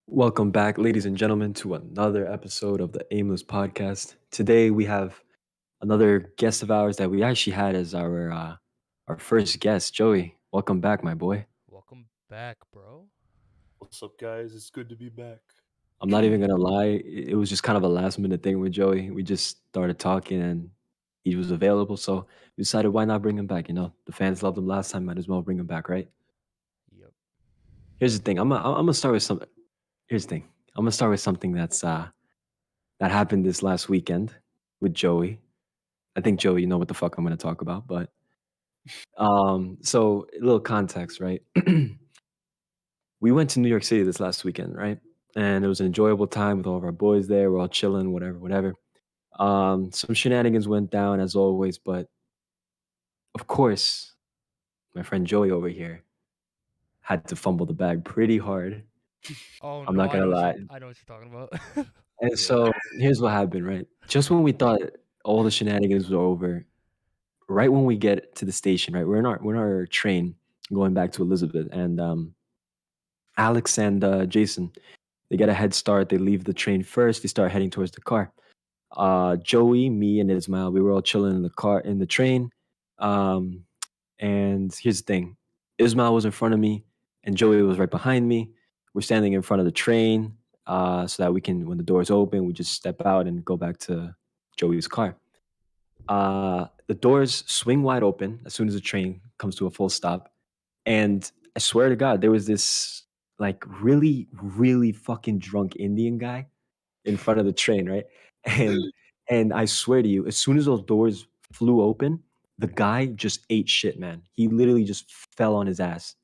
Welcome back, ladies and gentlemen, to another episode of the Aimless Podcast. Today we have another guest of ours that we actually had as our first guest, Joey. Welcome back, my boy. Welcome back, bro. What's up, guys? It's good to be back. I'm not even gonna lie, it was just kind of a last minute thing with Joey. We just started talking and he was available, so we decided why not bring him back. The fans loved him last time, might as well bring him back, right? Yep. Here's the thing. I'm gonna start with some. Here's the thing. I'm gonna start with something that happened this last weekend with Joey. I think Joey, you know what the fuck I'm going to talk about, but so a little context, right? We went to New York City this last weekend, right? And it was an enjoyable time with all of our boys there. We're all chilling, whatever, whatever. Some shenanigans went down as always, but of course, my friend Joey over here had to fumble the bag pretty hard. Oh I'm no, not gonna lie. I know what you're talking about. And Yeah. so here's what happened, right? Just when we thought all the shenanigans were over, right when we get to the station, right, we're in our train going back to Elizabeth, and Alex and Jason, they get a head start. They leave the train first. They start heading towards the car. Joey, me, and Ismail, we were all chilling in the car in the train. Um, and here's the thing: Ismail was in front of me, and Joey was right behind me. We're standing in front of the train, so that we can, when the doors open, we just step out and go back to Joey's car. The doors swing wide open as soon as the train comes to a full stop. And I swear to God, there was this like really, really fucking drunk Indian guy in front of the train, right? And and I swear to you, as soon as those doors flew open, the guy just ate shit, man. He literally just fell on his ass,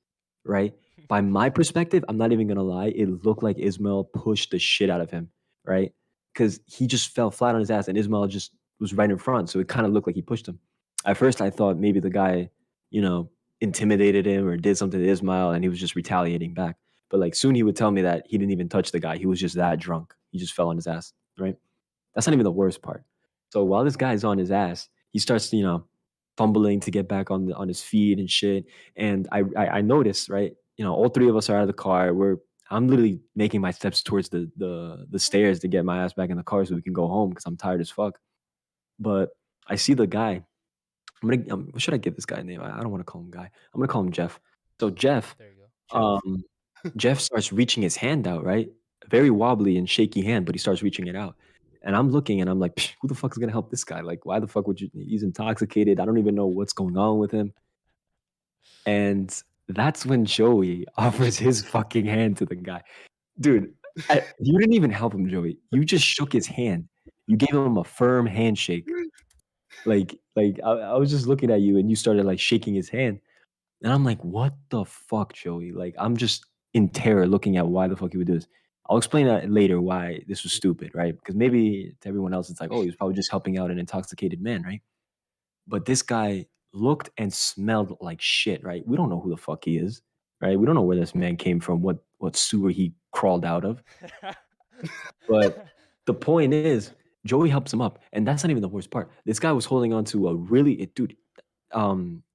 right? By my perspective, I'm not even gonna lie, it looked like Ismail pushed the shit out of him, right? Because he just fell flat on his ass, and Ismail just was right in front, so it kind of looked like he pushed him. At first, I thought maybe the guy, you know, intimidated him or did something to Ismail, and he was just retaliating back. But like soon he would tell me that he didn't even touch the guy. He was just that drunk. He just fell on his ass, right? That's not even the worst part. So while this guy's on his ass, he starts, fumbling to get back on his feet and shit. And I noticed, right? All three of us are out of the car. I'm literally making my steps towards the stairs to get my ass back in the car so we can go home because I'm tired as fuck. But I see the guy. What should I give this guy a name? I don't want to call him guy. I'm gonna call him Jeff. So Jeff, There you go. Jeff. um, Jeff starts reaching his hand out, right? Very wobbly and shaky hand, but he starts reaching it out. And I'm looking and I'm like, "Psh, who the fuck is gonna help this guy? Like, why the fuck would you? He's intoxicated. I don't even know what's going on with him." And that's when Joey offers his fucking hand to the guy. Dude, you didn't even help him, Joey. You just shook his hand. You gave him a firm handshake. I was just looking at you and you started like shaking his hand. And I'm like, what the fuck, Joey? Like, I'm just in terror looking at why the fuck he would do this. I'll explain that later why this was stupid, right? Because maybe to everyone else, it's like, oh, he was probably just helping out an intoxicated man, right? But this guy looked and smelled like shit, right? We don't know who the fuck he is, right? We don't know where this man came from, what sewer he crawled out of. But the point is, Joey helps him up, and that's not even the worst part. This guy was holding on to a dude.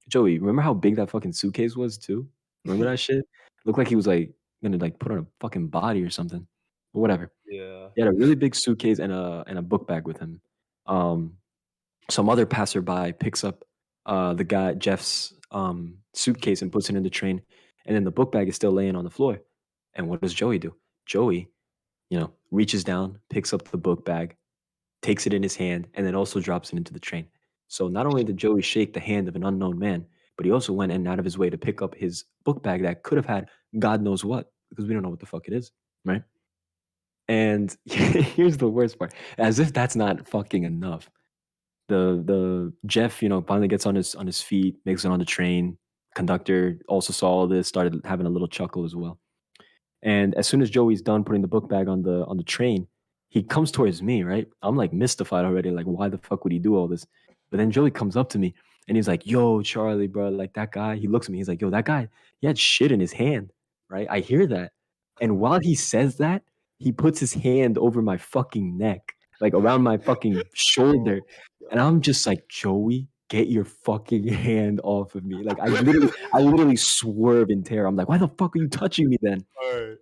Joey, remember how big that fucking suitcase was too? Remember that shit? Looked like he was like gonna like put on a fucking body or something. But whatever. Yeah. He had a really big suitcase and a book bag with him. Um, some other passerby picks up the guy Jeff's suitcase and puts it in the train, and then the book bag is still laying on the floor. And what does Joey do? Joey, reaches down, picks up the book bag, takes it in his hand, and then also drops it into the train. So not only did Joey shake the hand of an unknown man, but he also went and out of his way to pick up his book bag that could have had God knows what, because we don't know what the fuck it is, right? And here's the worst part. As if that's not fucking enough. The Jeff, finally gets on his feet, makes it on the train. Conductor also saw all this, started having a little chuckle as well. And as soon as Joey's done putting the book bag on the train, he comes towards me, right? I'm like mystified already, like why the fuck would he do all this? But then Joey comes up to me and he's like, "Yo, Charlie, bro, like that guy." He looks at me. He's like, "Yo, that guy, he had shit in his hand, right?" I hear that, and while he says that, he puts his hand over my fucking neck, like around my fucking Oh shoulder, and I'm just like, "Joey, get your fucking hand off of me!" Like I literally swerve in terror. I'm like, "Why the fuck are you touching me then?" Alright.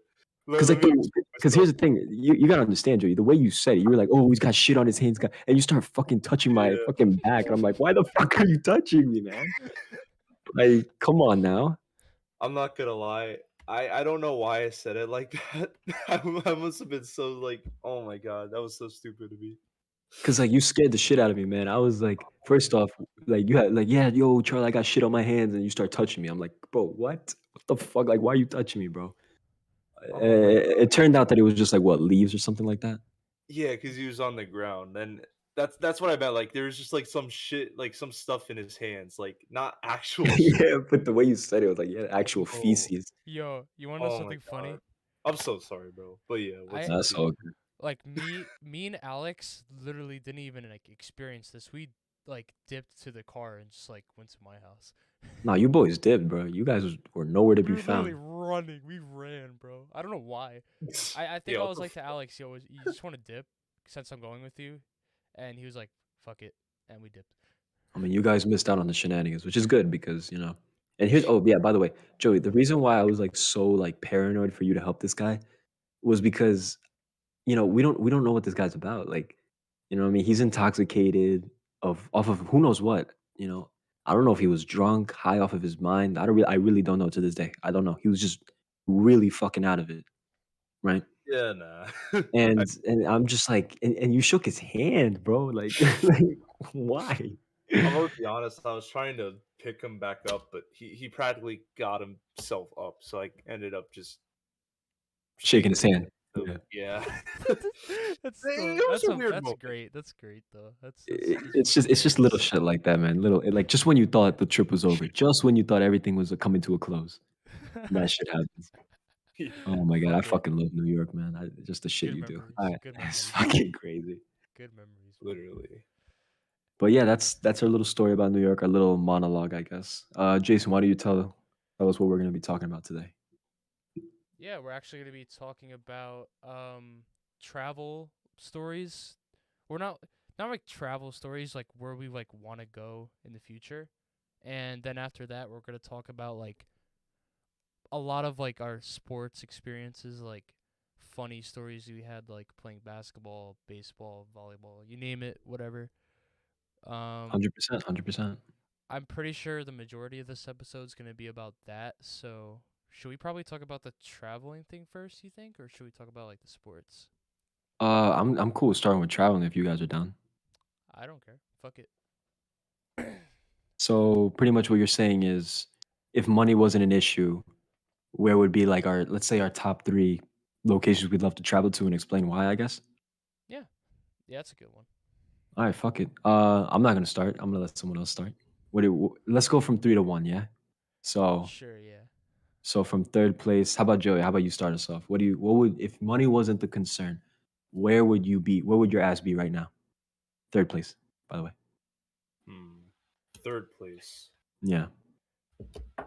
Because let like, me explain because here's myself. the thing, you gotta understand, Joey. The way you said it, you were like, "Oh, he's got shit on his hands," and you start fucking touching my Yeah. fucking back, and I'm like, "Why the fuck are you touching me, man? Like, come on now." I'm not gonna lie. I don't know why I said it like that. I must have been so like, oh my god, that was so stupid of me. Because like you scared the shit out of me, man. I was like, first off, like you had like, yeah, yo, Charlie, I got shit on my hands, and you start touching me. I'm like, bro, what? What the fuck? Like, why are you touching me, bro? Oh my It turned out that it was just like what leaves or something like that. Yeah, because he was on the ground, and that's what I meant. Like there was just like some shit, like some stuff in his hands, like not actual shit. Yeah, but the way you said it was like, yeah, actual Oh, feces. Yo, you want to know oh my something god, funny? I'm so sorry, bro. But yeah, I what That's do all you? good. like me and Alex literally didn't even like experience this. We like dipped to the car and just like went to my house. Nah, you boys did, bro. You guys were nowhere to We be were literally found. running. We ran, bro. I don't know why. I think Yeah, I what was the like to fuck? Alex, yo, you just want to dip since I'm going with you, and he was like, "Fuck it," and we dipped. I mean, you guys missed out on the shenanigans, which is good because And here's oh yeah, by the way, Joey, the reason why I was like so like paranoid for you to help this guy was because we don't know what this guy's about. Like, what I mean? He's intoxicated off of who knows what, you know. I don't know if he was drunk, high off of his mind. I really don't know to this day. I don't know. He was just really fucking out of it, right? Yeah, nah. And I'm just like, and you shook his hand, bro. Like, like why? I'm gonna be honest. I was trying to pick him back up, but he practically got himself up, so I ended up just Shaking shaking his hand. him. Yeah. Yeah, That's still it was a weird that's moment. great. That's great though. That's It's fucking just little hilarious. shit like that, man. Like just when you thought the trip was over, just when you thought everything was coming to a close, that shit happens. Yeah, Oh my god, I Fuck it. fucking love New York, man. Just the shit Good you do. memories. Good It's memories. fucking crazy. Good memories, bro. literally. But yeah, that's our little story about New York, our little monologue, I guess. Jason, why don't you tell us what we're gonna be talking about today? Yeah, we're actually going to be talking about travel stories. We're not like travel stories like where we like want to go in the future. And then after that, we're going to talk about like a lot of like our sports experiences, like funny stories we had like playing basketball, baseball, volleyball, you name it, whatever. Um 100%, 100%. I'm pretty sure the majority of this episode is going to be about that. So, should we probably talk about the traveling thing first, you think, or should we talk about like the sports? I'm cool with starting with traveling if you guys are down. I don't care. Fuck it. So pretty much what you're saying is, if money wasn't an issue, where would be like our let's say our top three locations we'd love to travel to and explain why, I guess. Yeah. Yeah, that's a good one. All right, fuck it. I'm not gonna start. I'm gonna let someone else start. Let's go from 3 to 1, yeah. So Sure, yeah. from third place, how about Joey? How about you start us off? What would if money wasn't the concern, where would you be? Where would your ass be right now? Third place, by the way. Hmm. Third place. Yeah.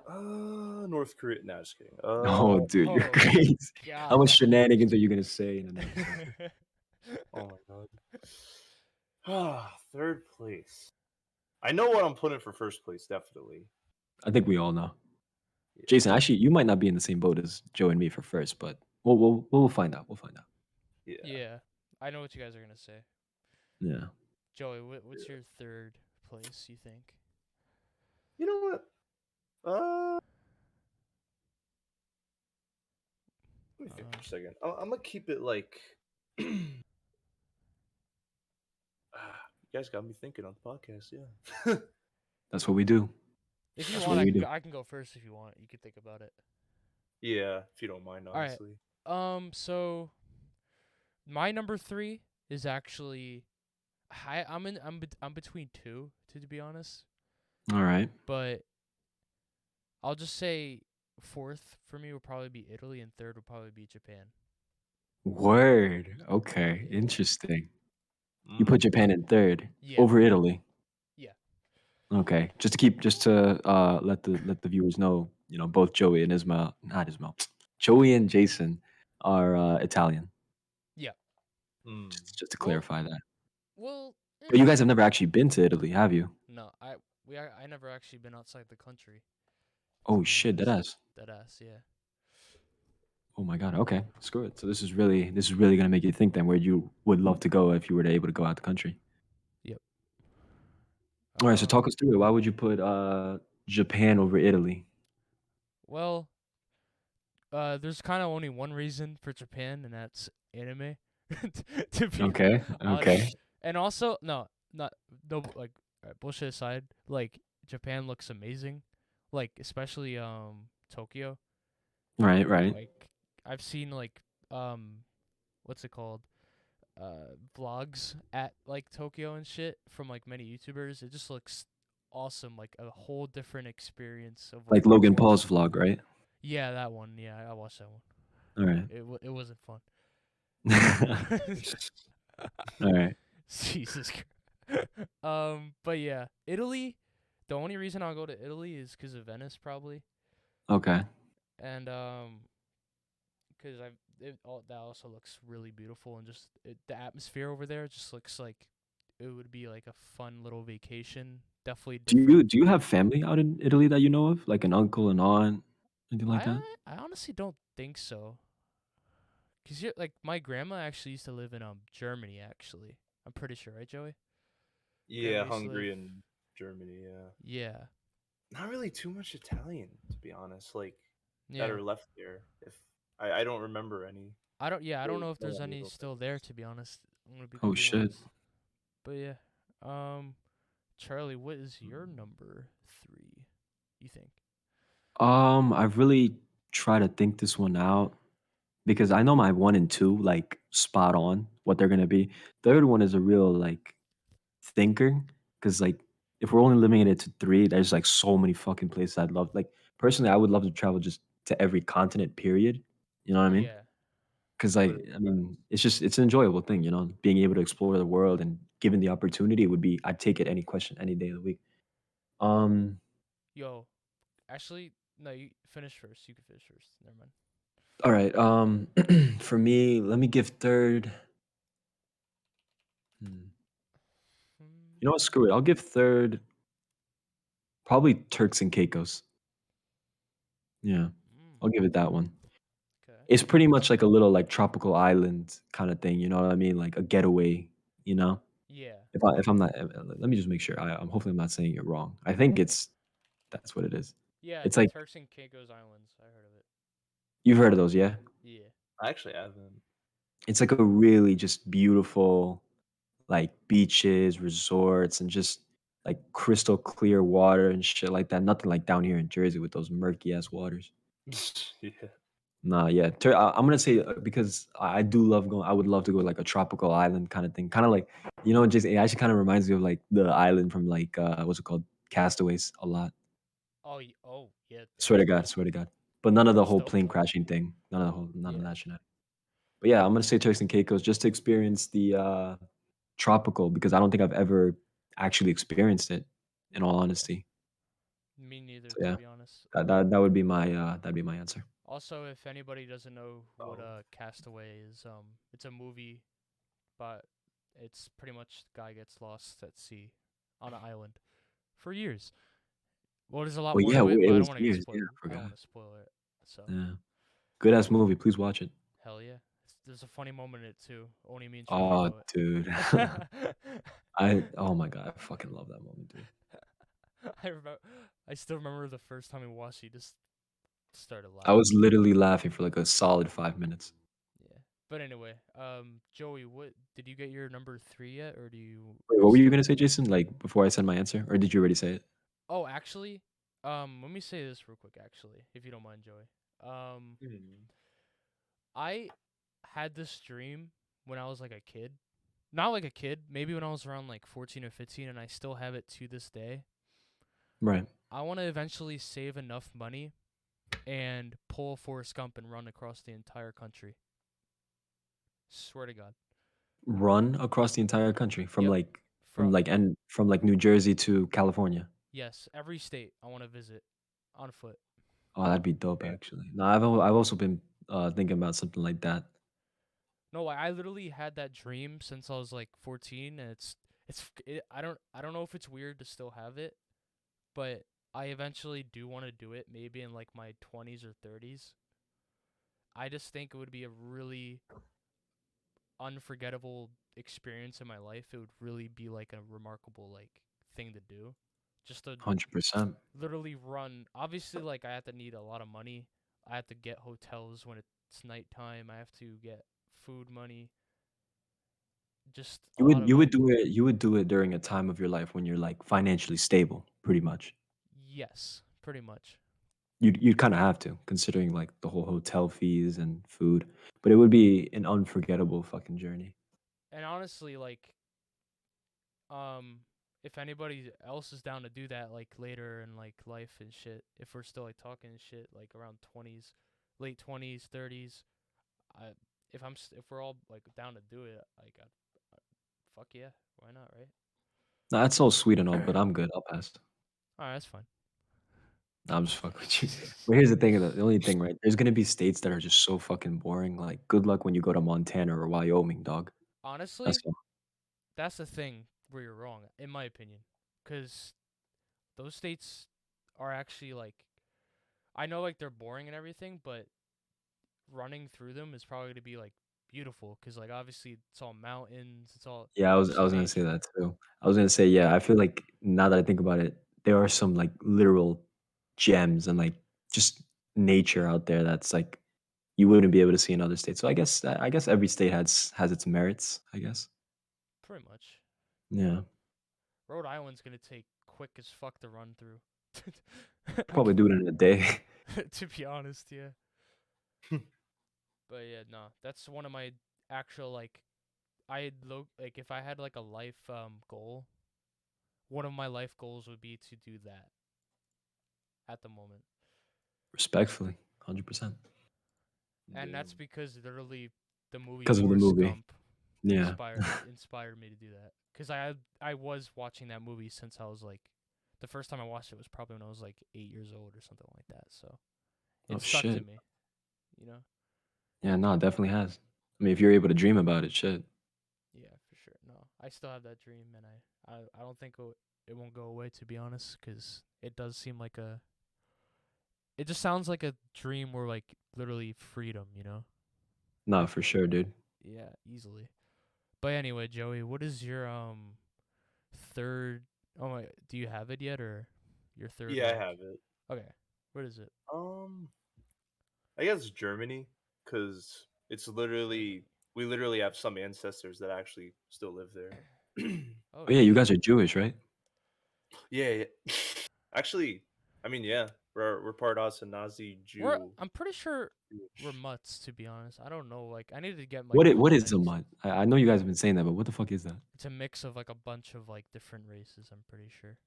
North Korea. Nah, just kidding. Oh, dude, you're Oh my crazy. How much god. shenanigans are you gonna say in an episode? Oh my god. Third place. I know what I'm putting for first place. Definitely. I think we all know. Yeah. Jason, actually, you might not be in the same boat as Joe and me for first, but we'll find out. We'll find out. Yeah. Yeah. I know what you guys are going to say. Yeah. Joey, what's your third place, you think? You know what? Let me think for a second. I'm gonna keep it like. You guys got me thinking on the podcast. Yeah. That's what we do. If you That's want, what we do. I can go first if you want. You can think about it. Yeah, if you don't mind, All right. honestly. So my number 3 is actually I'm between two to be honest, All right. but I'll just say fourth for me will probably be Italy and third will probably be Japan. Word. Okay. Yeah. Interesting. You put Mm. Japan in third Yeah. over Italy. Yeah. Okay. Just to let the viewers know, both Joey and Ismail, not Ismail, Joey and Jason are Italian. Yeah. Mm. Just to Well, clarify that. well, But you guys have never actually been to Italy, have you? no, I never actually been outside the country, to Oh be shit, that honest. ass. That ass, yeah. Oh my god. Okay, screw it. So this is really gonna make you think then where you would love to go if you were to able to go out the country. Yep. All right. So talk Um. us through it. Why would you put Japan over Italy? Well, there's kind of only one reason for Japan, and that's anime. To be Okay. honest, Okay. and also no, not no like bullshit aside, like Japan looks amazing, like especially Tokyo. Right. Right. Like I've seen like what's it called? Vlogs at like Tokyo and shit from like many YouTubers. It just looks awesome, like a whole different experience of like Like Logan watching. Paul's vlog, right? Yeah, that one. Yeah, I watched that one. All right. It wasn't fun. All right. Jesus Christ. But yeah, Italy. The only reason I'll go to Italy is because of Venice, probably, Okay. and because that also looks really beautiful, and just the atmosphere over there just looks like it would be like a fun little vacation. Definitely Do different. you have family out in Italy that you know of, like an uncle, an aunt, anything like that? I honestly don't think so. Cause like my grandma actually used to live in Germany actually. I'm pretty sure, right, Joey? Grandma Yeah, used to live. Hungary and Germany. Yeah, Yeah. not really too much Italian to be honest. Like that Yeah. are left here. If I don't remember any I don't. Yeah, I don't really know if there's any colonial still there. things. To be honest, I'm gonna be Oh completely shit. honest. But yeah. Um, Charlie, what is your number 3? You think? I've really tried to think this one out because I know my one and two like spot on what they're gonna be. Third one is a real like thinker because like if we're only limiting it to three, there's like so many fucking places I'd love. Like personally, I would love to travel just to every continent. Period. You know what I mean? Yeah. Because like Literally, I mean, it's an enjoyable thing. You know, being able to explore the world and given the opportunity would be I'd take it any question any day of the week. Um. Yo, actually, no. You finish first. You can finish first. Never mind. All right. For me, let me give third. Hmm. Hmm. You know what? Screw it. I'll give third. Probably Turks and Caicos. Yeah, Mm, I'll give it that one. okay. It's pretty much like a little like tropical island kind of thing. You know what I mean? Like a getaway. You know. Yeah. If I'm not, let me just make sure. I'm hopefully I'm not saying it wrong. I think that's what it is. Yeah. It's like Turks and Caicos Islands. I heard of it. you've heard of those, yeah? Yeah. I actually haven't. It's like a really just beautiful like beaches, resorts, and just like crystal clear water and shit like that. Nothing like down here in Jersey with those murky ass waters. Yeah. Nah, yeah. I'm gonna say because I do love going. I would love to go like a tropical island kind of thing. Kind of like Jason. It actually kind of reminds me of like the island from like what's it called, Castaways a lot. Oh. Oh. Yeah. Swear to That's God, swear to God. But none of the that's whole dope plane though. crashing thing. None of Yeah. that shit. But yeah, I'm gonna say Turks and Caicos just to experience the tropical because I don't think I've ever actually experienced it. In all Yeah. honesty, Me neither, so to yeah, be honest. that would be my answer. Also, if anybody doesn't know what Oh. Castaway is, it's a movie, but it's pretty much the guy gets lost at sea on an island for years. Well, there's a lot Well, more yeah, to it, but it I don't was want to get years. Yeah, spoiled. I I don't forgot. want to spoil it. So Yeah, good ass movie. Please watch it. hell yeah, there's a funny moment in it too. Only me and Charlie Oh, know dude, it. oh my god, I fucking love that moment, dude. I remember. I still remember the first time we watched it. Just started I laughing. was literally laughing for like a solid 5 minutes. Yeah. But anyway, Joey, what did you get your number 3 yet, or Wait, are you what were you still? gonna say, Jason? Like before I said my answer, or did you already say it? Oh, actually, let me say this real quick, actually, if you don't mind, Joey. Um, Hmm. I had this dream when I was like a kid. Not like a kid, maybe when I was around like 14 or 15, and I still have it to this day. Right. I want to eventually save enough money and pull a Forrest Gump and run across the entire country. Swear to God. Run across the entire country Yep. from From like and from like New Jersey to California. yes, every state I want to visit on foot. Oh, that'd be dope, Yeah. actually. No, I've also been thinking about something like that. No, I literally had that dream since I was like 14, and I don't know if it's weird to still have it, but I eventually do want to do it maybe in like my 20s or 30s. I just think it would be a really unforgettable experience in my life. It would really be like a remarkable like thing to do. Just to 100%. literally run. Obviously, like I have to need a lot of money. I have to get hotels when it's nighttime. I have to get food money. Just a lot of like You would do it during a time of your life when you're like financially stable, pretty much. yes, pretty much. You'd kind of have to, considering like the whole hotel fees and food. But it would be an unforgettable fucking journey. And honestly, like um if anybody else is down to do that like later in like life and shit, if we're still like talking and shit like around 20s, late 20s, 30s, I if we're all like down to do it, like fuck yeah, why not, right? Nah, that's all sweet and all, but I'm good. I'll pass. All right, that's fine. Nah, I'm just fucking with you. But here's the thing, the only thing, right? There's gonna be states that are just so fucking boring. Like, good luck when you go to Montana or Wyoming, dog. That's Honestly, all. that's the thing where you're wrong, in my opinion, because those states are actually like I know like they're boring and everything, but running through them is probably gonna be like beautiful because like obviously it's all mountains, it's all Yeah, just I was gonna say nature. that too. I was gonna say, yeah, I feel like now that I think about it, there are some like literal gems and like just nature out there that's like you wouldn't be able to see in other states. So I guess every state has its merits, I guess. Pretty much. Yeah. Rhode Island's gonna take quick as fuck to run through. I Probably do it in a day. to be honest, yeah. But yeah, no, that's one of my actual like like if I had like a life goal, one of my life goals would be to do that at the moment. Respectfully, 100%. And that's Damn. because literally the movie Because of the Forrest movie. Gump Yeah. inspired me to do that. Cause I was watching that movie since I was like, the first time I watched it was probably when I was like 8 years old or something like that. So Oh it stuck to shit. me, you know. Yeah, no, it definitely has. I mean, if you're able to dream about it, shit. Yeah, for sure. No, I still have that dream, and I don't think it won't go away to be honest, cause it does seem like a. It just sounds like a dream where like literally freedom, you know. Nah, Like for sure, dude. yeah, easily. But anyway, Joey, what is your third? Oh my, do you have it yet, or your third Yeah, I like? have it. Okay, what is it? Um, I guess Germany, because it's literally Germany. we literally have some ancestors that actually still live there. Oh Oh yeah, you guys shit. are Jewish, right? Yeah, yeah. Actually, I mean, yeah, we're part Nazi Jew. I'm pretty sure we're Jewish. mutts to be honest. I don't know. Like I need to get like What full is a names. mutt? I know you guys have been saying that, but what the fuck is that? It's a mix of like a bunch of like different races. I'm pretty sure.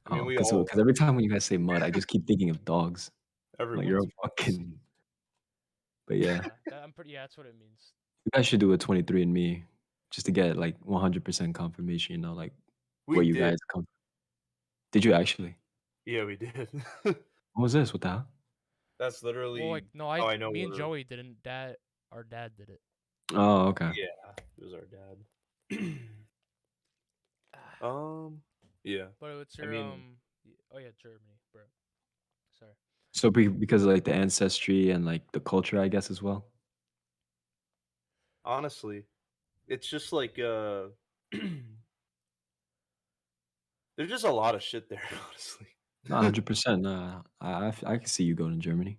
I mean, Oh, we because all every time when you guys say mud, I just keep thinking of dogs. Like you're a everyone's mutts. fucking. But yeah, Yeah, I'm pretty. Yeah, that's what it means. you guys should do a 23andMe just to get like 100% confirmation. You know, like We where you did. guys come. Did you actually? Yeah, we did. What was this? What the hell? That's Well, like literally no, how I know me and we're. Joey didn't. Our dad did it. Oh, okay. Yeah, it was our dad. um, yeah. But it's I your mean, Oh yeah, Germany, bro. Sorry. So because of like the ancestry and like the culture, I guess as well. honestly, it's just like there's just a lot of shit there. Honestly, No, 100%. Nah, I can see you going to Germany.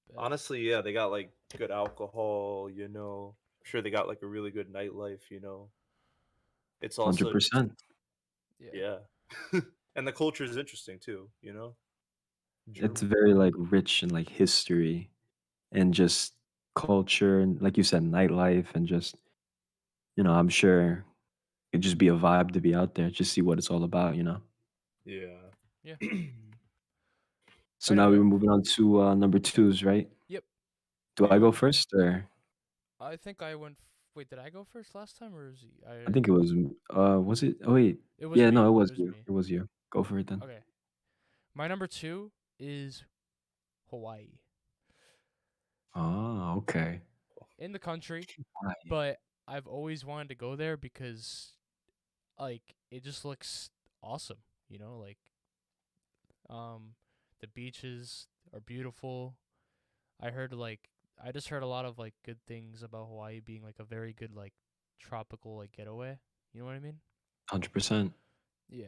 Bet. honestly, yeah, they got like good alcohol. You know, I'm sure they got like a really good nightlife. You know, it's also just 100%. Yeah. yeah, and the culture is interesting too. You know, It's German. very like rich in like history and just culture and like you said, nightlife and just I'm sure it'd just be a vibe to be out there, just see what it's all about, you know. Yeah. Yeah. So But now we anyway, were moving on to number twos, right? yep. Do I go first or I think I went. Wait, did I go first last time, or is he? I think it was it? Oh wait, It was yeah, no, me. it It was was you. me. It was you. Go for it then. Okay. My number two is Hawaii Oh, okay. in the country, Right. but I've always wanted to go there because like it just looks awesome. You know, like um, the beaches are beautiful. I heard like I just heard a lot of like good things about Hawaii being like a very good like tropical like getaway. You know what I mean? 100%. Yeah.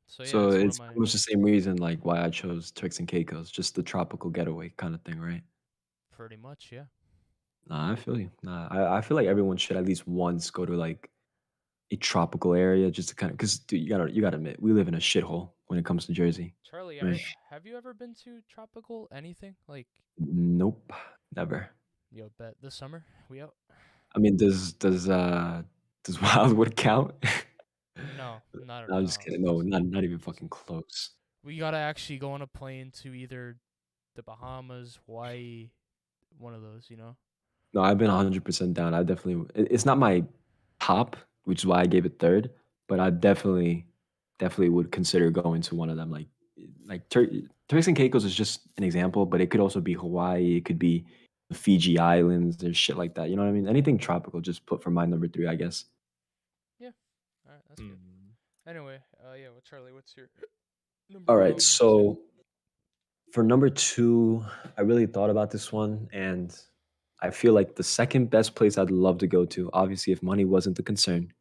So yeah, So it's one of it's my pretty much the same reason like why I chose Turks and Caicos, just the tropical getaway kind of thing, right? pretty much, yeah. Nah, I feel you. Nah, I feel like everyone should at least once go to like a tropical area just to kind of because dude, you gotta admit we live in a shithole when it comes to Jersey, Charlie, right? have you ever been to tropical anything? Like, Nope, never. yo, bet this summer we out? I mean, does Wildwood count? No, not No, I'm just no. kidding. No, not even fucking close. We gotta actually go on a plane to either the Bahamas, Hawaii, one of those. You know? No, I've been 100% down. I definitely it's not my top, which is why I gave it 3rd, but I definitely would consider going to one of them, like Turks and Caicos is just an example, but it could also be Hawaii, it could be the Fiji Islands, or shit like that, you know what I mean? Anything tropical, just put for my number 3, I guess. Yeah. All right, that's good. Hmm. Anyway, yeah. Well, Charlie, what's your number Alright, 2? so for number 2, I really thought about this one, and I feel like the second best place I'd love to go to, obviously, if money wasn't the concern,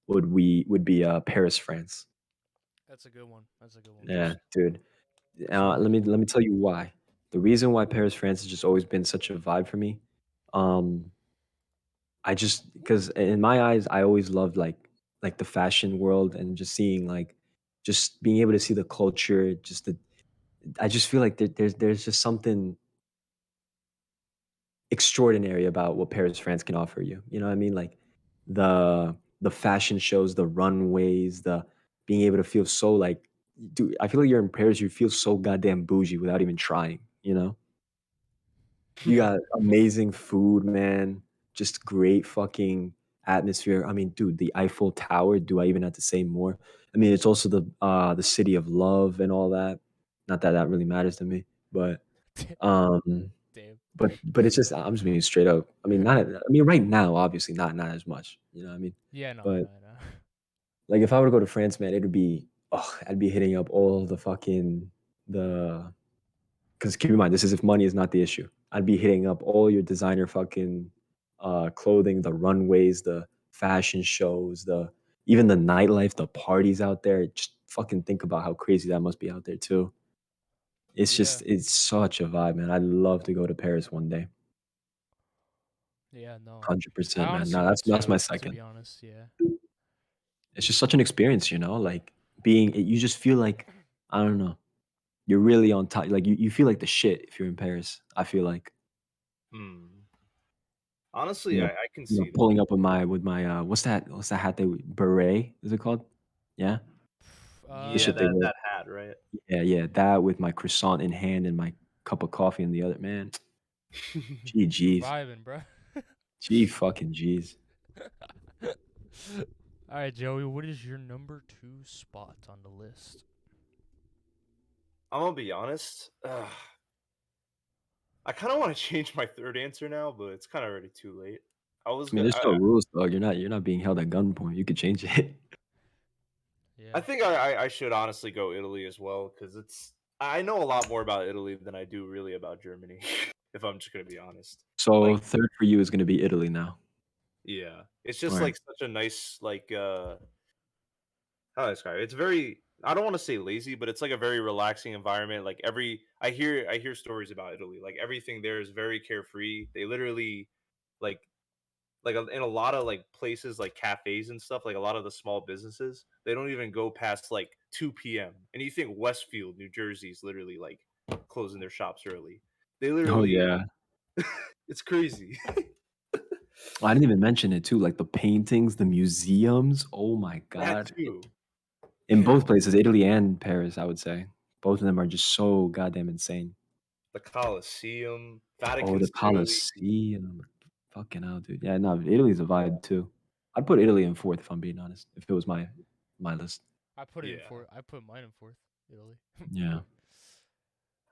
would be, Paris, France. That's a good one. That's a good one. Yeah, dude. So Let me tell you why. The reason why Paris, France has just always been such a vibe for me, um, I just because in my eyes, I always loved like the fashion world and just seeing like just being able to see the culture, just the I just feel like there's just something extraordinary about what Paris, France can offer you. You know what I mean? Like the fashion shows, the runways, the being able to feel so like dude, I feel like you're in Paris, you feel so goddamn bougie without even trying, you know? You yeah, got amazing food, man. Just great fucking atmosphere. I mean, dude, the Eiffel Tower, do I even have to say more? I mean, it's also the city of love and all that. Not that that really matters to me, um damn. but it's just I'm just being straight up. I mean, I mean, right now, obviously, not as much. You know what I mean? Yeah, no, But no, no. like, if I were to go to France, man, it'd be oh, I'd be hitting up all the fucking the because keep in mind, this is if money is not the issue. I'd be hitting up all your designer fucking clothing, the runways, the fashion shows, the even the nightlife, the parties out there. Just fucking think about how crazy that must be out there too. Yeah, It's such a vibe, man. I'd love to go to Paris one day. yeah, no. I 100%, man. honestly No, would that's my too, to second. be honest. Yeah. It's just such an experience, you know, like being you just feel like I don't know. You're really on top. Like you feel like the shit if you're in Paris. I feel like Hmm. you Honestly, know, I can you know, see that. pulling up with my what's that hat beret is it called? Yeah, the Yeah, shit they Uh, wear. that hat, right? Yeah, yeah, that with my croissant in hand and my cup of coffee in the other. Man, gee, you geez, vibing, bro. gee, fucking geez. All right, Joey. What is your number 2 spot on the list? I'm gonna be honest. I kind of want to change my third answer now, but it's kind of already too late. I was I mean, gonna. there's no rules, dog. You're not being held at gunpoint. You could change it. I Yeah. think I should honestly go Italy as well because I know a lot more about Italy than I do really about Germany. If I'm just gonna be honest, So like third for you is going to be Italy now. yeah, it's All just right. like such a nice like how do I describe it? It's very I don't want to say lazy, but it's like a very relaxing environment. Like I hear stories about Italy. Like everything there is very carefree. They literally like in a lot of like places like cafes and stuff, like a lot of the small businesses, they don't even go past like 2 p.m. And you think Westfield, New Jersey is literally like closing their shops early. They Oh literally yeah. it's crazy. I didn't even mention it too, like the paintings, the museums. Oh my That god. too. In And both places, Italy and Paris, I would say. Both of them are just so goddamn insane. the Colosseum, Oh, Vatican the City. Colosseum. Fucking hell, dude. Yeah, no, Italy's a vibe too. I'd put Italy in fourth if I'm being honest. If it was my list. I put it in Yeah. fourth. I put mine in fourth. Italy. Yeah.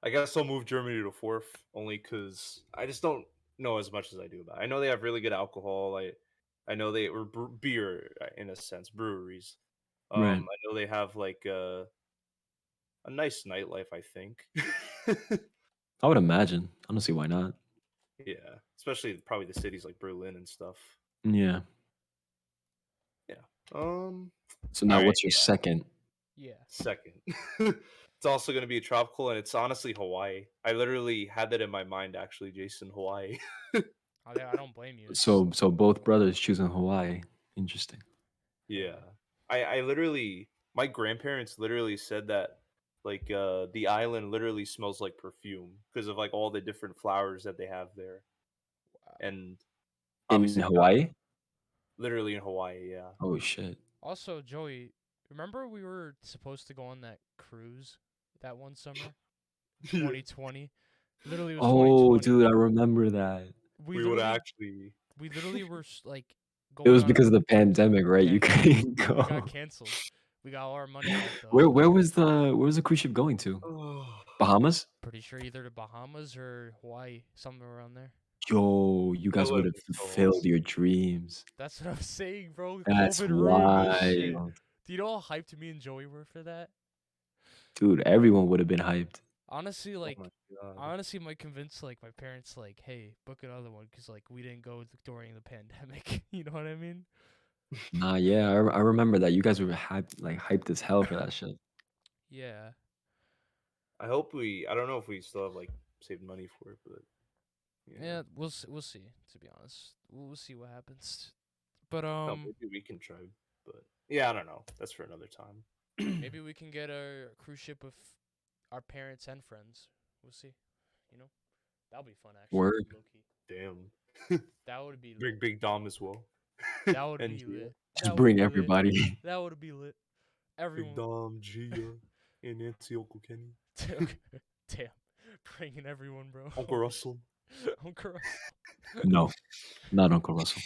I guess I'll move Germany to fourth only because I just don't know as much as I do about it. I know they have really good alcohol. I know they or beer in a sense, breweries. Right. I know they have like a nice nightlife. I think. I would imagine. I don't see why not. Yeah, especially probably the cities like Berlin and stuff. Yeah. Yeah. Um. So All now, right. what's your Yeah. second? Yeah. Second, it's also gonna be a tropical, and it's honestly Hawaii. I literally had that in my mind, actually, Jason. Hawaii. I don't blame you. It's So both brothers choosing Hawaii. Interesting. Yeah. I literally my grandparents literally said that like the island literally smells like perfume because of like all the different flowers that they have there. wow. And In obviously you got Hawaii? literally in Hawaii, yeah. Oh shit. Also, Joey, remember we were supposed to go on that cruise that one summer, Yeah. 2020. Literally, it was Oh, 2020. dude, I remember that. We We would literally, actually we literally were like It going was on because of the pandemic, right? You pandemic. couldn't We got go. canceled. We got all our money back though. Where was the cruise ship going to? oh, Bahamas? Pretty sure either to Bahamas or Hawaii, somewhere around there. Yo, you that guys would would have have been so fulfilled awesome. your dreams. That's what I'm saying, bro. That's COVID ruined this shit. wild. Do you know how hyped me and Joey were for that? Dude, everyone would have been hyped. Honestly, Oh my like, god. I honestly might convince like my parents, like, hey, book another one, cause like we didn't go during the pandemic. You know what I mean? Nah, yeah, I remember that. You guys were hyped as hell for that shit. Yeah. I don't know if we still have like saved money for it, but yeah. Yeah, we'll see. To be honest, we'll see what happens. But No, maybe we can try, but yeah, I don't know. That's for another time. maybe we can get a cruise ship with our parents and friends. We'll see. You know, that'll be fun actually. Word. Low key, Damn. that would be Big lit. Big Dom as well. That would And be Gia. lit. Just That would bring be lit. everybody. That would be lit. Big Everyone. Dom, Gia, and Nancy, Uncle Kenny, Damn, bringing everyone, bro. Uncle Russell. Uncle Russell. No, not Uncle Russell.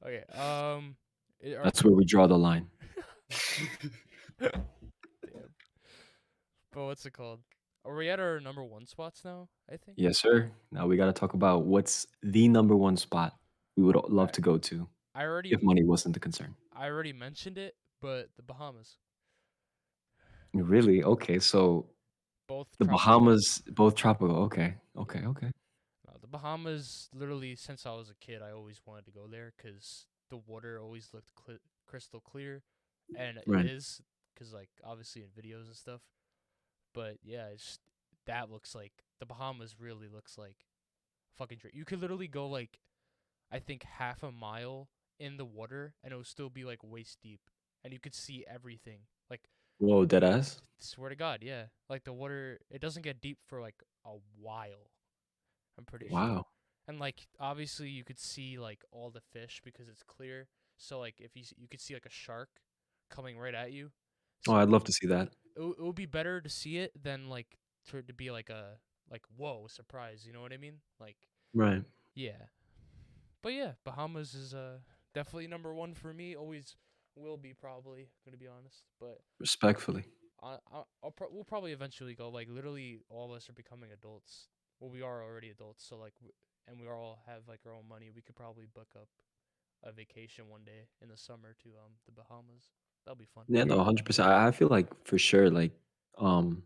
Okay. That's where we draw the line. Damn. But what's it called? Are we at our number one spots now? I think. Yes, sir. Now we got to talk about what's the number one spot we would love I to go to I already if money wasn't the concern. I already mentioned it, but the Bahamas, Really? Okay, so both the tropical. Bahamas, both tropical. Okay, okay, Yeah. okay. The Bahamas, literally, since I was a kid, I always wanted to go there because the water always looked crystal clear, and it Right. is, because like obviously in videos and stuff. But yeah, that looks like the Bahamas really looks like fucking dream. You could literally go like I think half a mile in the water and it would still be like waist deep, and you could see everything. Like Whoa, dead ass. swear to God, yeah. Like the water, it doesn't get deep for like a while. I'm pretty sure. Wow. And like obviously you could see like all the fish because it's clear. So like if you could see like a shark coming right at you. Oh, So I'd love to see that. it would be better to see it than like to be like a like whoa surprise. You know what I mean? Like Right. yeah. But yeah, Bahamas is definitely number one for me. Always will be probably gonna be honest. But Respectfully. we'll probably eventually go. Like literally, all of us are becoming adults. Well, we are already adults, so like, and we all have like our own money. We could probably book up a vacation one day in the summer to the Bahamas. That'll be fun. Yeah, no, 100%. I feel like for sure, like, um,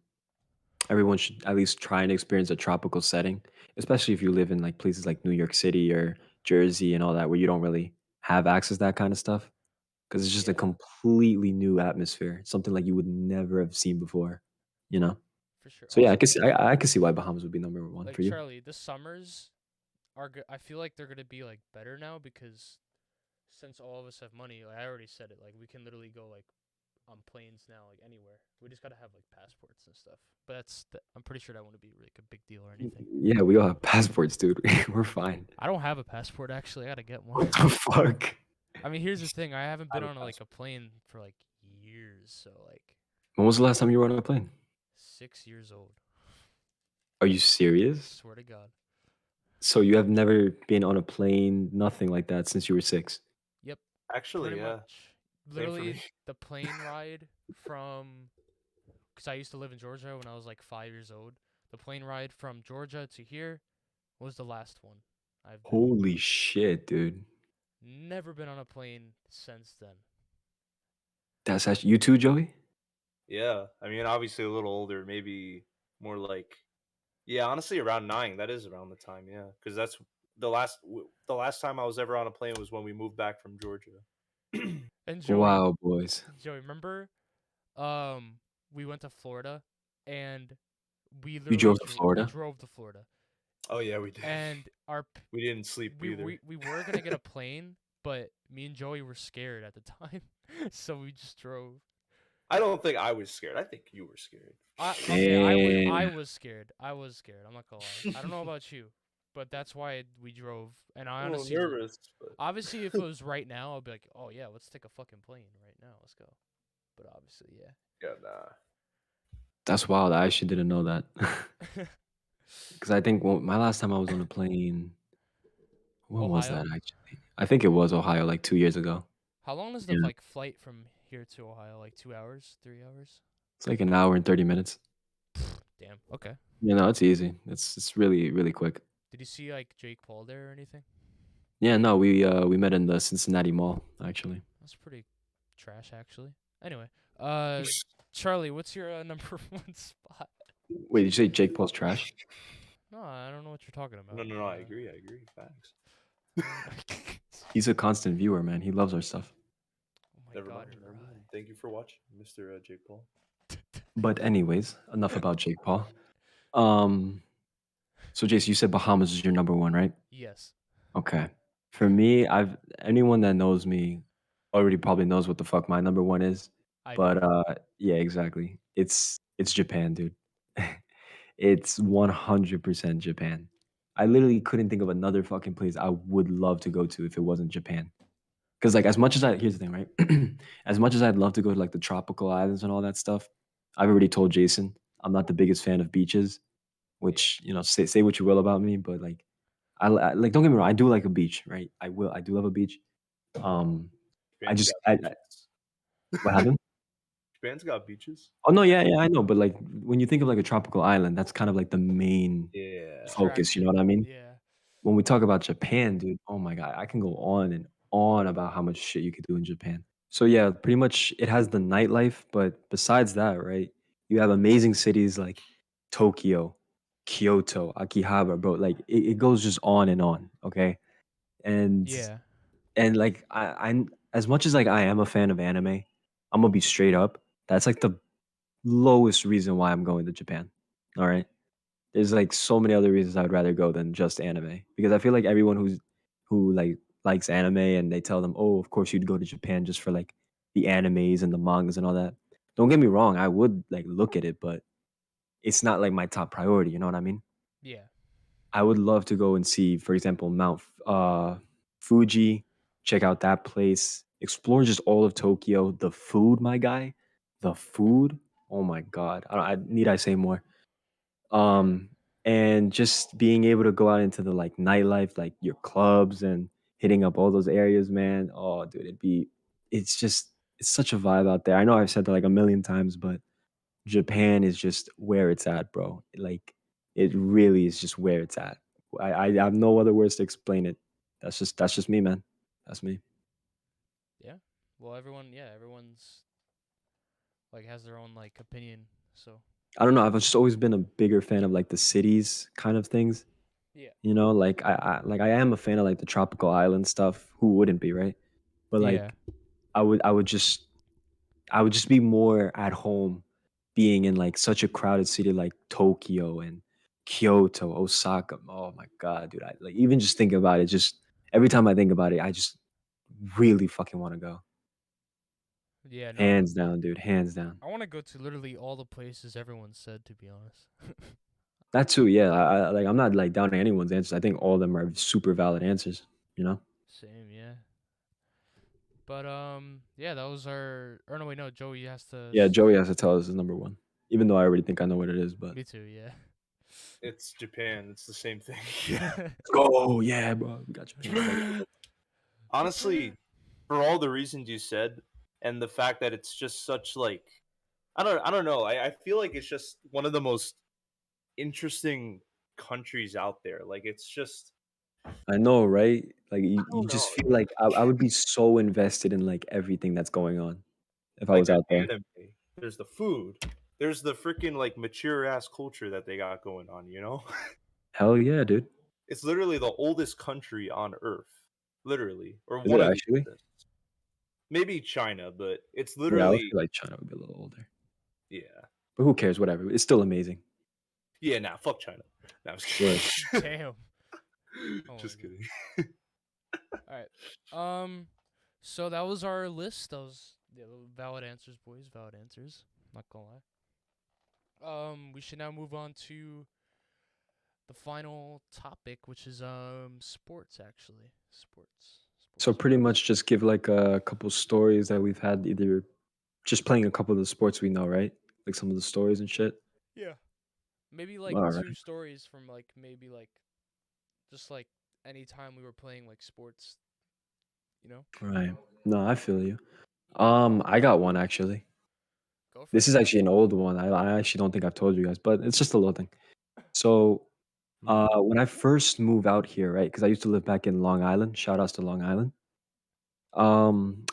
everyone should at least try and experience a tropical setting, especially if you live in like places like New York City or Jersey and all that, where you don't really have access to that kind of stuff. Because it's just a Yeah, completely new atmosphere, something like you would never have seen before, you know? for sure. So yeah, Also, I can see why Bahamas would be number one like for you. Charlie, the summers are good. I feel like they're gonna be like better now because since all of us have money, like I already said it, like we can literally go like on planes now, like anywhere. We just gotta have like passports and stuff. But I'm pretty sure that wouldn't be like a big deal or anything. Yeah, we all have passports, dude. We're fine. I don't have a passport actually. I gotta get What one. the fuck? I mean, here's the thing. I haven't I been have a on like a passport. plane for like years. So like When was the last time you were on a plane? 6 years old. Are you serious? Swear to God. So you have never been on a plane, nothing like that since you were 6? Yep. Actually, Pretty yeah. much. Same for Literally me. the plane ride from, because I used to live in Georgia when I was like 5 years old. The plane ride from Georgia to here was the last one I've been. Holy shit, dude. Never been on a plane since then. That's actually you too, Joey? Yeah. I mean, obviously a little older, maybe more like Yeah, honestly, around 9. That is around the time. Yeah, because that's the last time I was ever on a plane was when we moved back from Georgia. And Joey, Wow, boys. remember, um, we went to Florida, and we You literally drove to we Florida? drove to Florida, Oh yeah, we did. and We didn't sleep either. we were gonna get a plane, but me and Joey were scared at the time, so we just drove. I don't think I was scared. I think you were scared. Okay, I was Damn. scared. I was scared. I'm not gonna lie. I don't know about you, but that's why we drove. And I I'm a little honestly, nervous, but obviously, if it was right now, I'd be like, oh yeah, let's take a fucking plane right now. Let's go. But obviously, yeah, nah. That's wild. I actually didn't know that. yeah. Because I think my last time I was on a plane, when was that Ohio. actually? I think it was Ohio, like 2 years ago. How long is the Yeah, like flight from here to Ohio? Like 2 hours, 3 hours? it's like an hour and 30 minutes. Damn. Okay. You know, it's easy. It's really really quick. Did you see like Jake Paul there or anything? Yeah, no, we met in the Cincinnati Mall actually. That's pretty trash, actually. Anyway, uh, Charlie, what's your number one spot? Wait, did you say Jake Paul's trash? No, I don't know what you're talking No, about. no, no. I agree. I agree. Facts. He's a constant viewer, man. He loves our stuff. Oh my Never God, mind. Never Rye. mind. Thank you for watching, Mr. Jake Paul. But anyways, enough about Jake Paul. Um, so Jace, you said Bahamas is your number one, right? Yes, Okay. For me, anyone that knows me already probably knows what the fuck my number one is. I do. But yeah, exactly. It's Japan, dude. It's 100% Japan. I literally couldn't think of another fucking place I would love to go to if it wasn't Japan. Because like as much as here's the thing, right? As much as I'd love to go to like the tropical islands and all that stuff, I've already told Jason I'm not the biggest fan of beaches. Yeah. Which say what you will about me, but like like don't get me wrong, I do like a beach, right? I do love a beach. Um, I Japan's just got beaches. what happened? Japan's got beaches. Oh no, yeah, I know, but like when you think of like a tropical island, that's kind of like the main Yeah. focus. You know Attraction. what I mean? Yeah. When we talk about Japan, dude, oh my god, I can go on and on about how much shit you could do in Japan. So yeah, pretty much it has the nightlife, but besides that, right? You have amazing cities like Tokyo, Kyoto, Akihabara, bro. Like it goes just on and on. Okay, and Yeah. like I'm as much as like I am a fan of anime, I'm gonna be straight up. That's like the lowest reason why I'm going to Japan. All right. There's like so many other reasons I would rather go than just anime because I feel like everyone who like likes anime and they tell them, "Oh, of course you'd go to Japan just for like the animes and the mangas and all that." Don't get me wrong, I would like look at it, but it's not like my top priority, you know what I mean? Yeah. I would love to go and see, for example, Fuji, check out that place, explore just all of Tokyo. The food, my guy, the food. Oh my god, need I say more? Um, and just being able to go out into the like nightlife, like your clubs and hitting up all those areas, man. Oh, dude, it's such a vibe out there. I know I've said that like a million times, but Japan is just where it's at, bro. Like it really is just where it's at. I have no other words to explain it. That's just me, man. That's me. Yeah. Well, everyone's like has their own like opinion. So I don't know. I've just always been a bigger fan of like the cities kind of things. yeah. You know, like I am a fan of like the tropical island stuff. Who wouldn't be, right? But Yeah. like I would just be more at home being in like such a crowded city like Tokyo and Kyoto, Osaka. Oh my god, dude. I like even just thinking about it, just every time I think about it, I just really fucking want to go. Yeah. No. Hands down, dude. Hands down. I want to go to literally all the places everyone said. To be honest. That too, yeah. Like I'm not like downing anyone's answers. I think all of them are super valid answers, you know? Same. Yeah. But yeah, that was our. Or no, wait, no. Joey has to. Yeah, Joey has to tell us his number one. Even though I already think I know what it is, but Me too. Yeah. It's Japan. It's the same thing. let's go. Yeah, bro. We got you. Honestly, for all the reasons you said, and the fact that it's just such like I don't know. I feel like it's just one of the most interesting countries out there. Like it's just I know, right? Like I you don't just know. feel like I would be so invested in like everything that's going on if I Like was there's out there. anime, there's the food, there's the freaking like mature ass culture that they got going on, you know? Hell yeah, dude. It's literally the oldest country on earth. Literally. Or Is one it of the actually? oldest. Maybe China, but it's Yeah, I would literally feel like China would be a little older. yeah. But who cares? Whatever. It's still amazing. Yeah, nah, fuck China. Nah, I'm just Word. kidding. Damn. Oh my Just god. kidding. All right. So that was our list. That was valid answers, boys. Valid answers. Not gonna lie. We should now move on to the final topic, which is sports. Actually, sports. So Sports. pretty much just give like a couple stories that we've had either just playing a couple of the sports we know, right? Like some of the stories and shit. Yeah. Maybe like All two right. stories from like maybe like just like any time we were playing like sports. You know. Right. No, I feel you. I got one actually. Go for This it. is actually an old one. I actually don't think I've told you guys, but it's just a little thing. So, Mhm. when I first moved out here, right? Because I used to live back in Long Island. Shout outs to Long Island.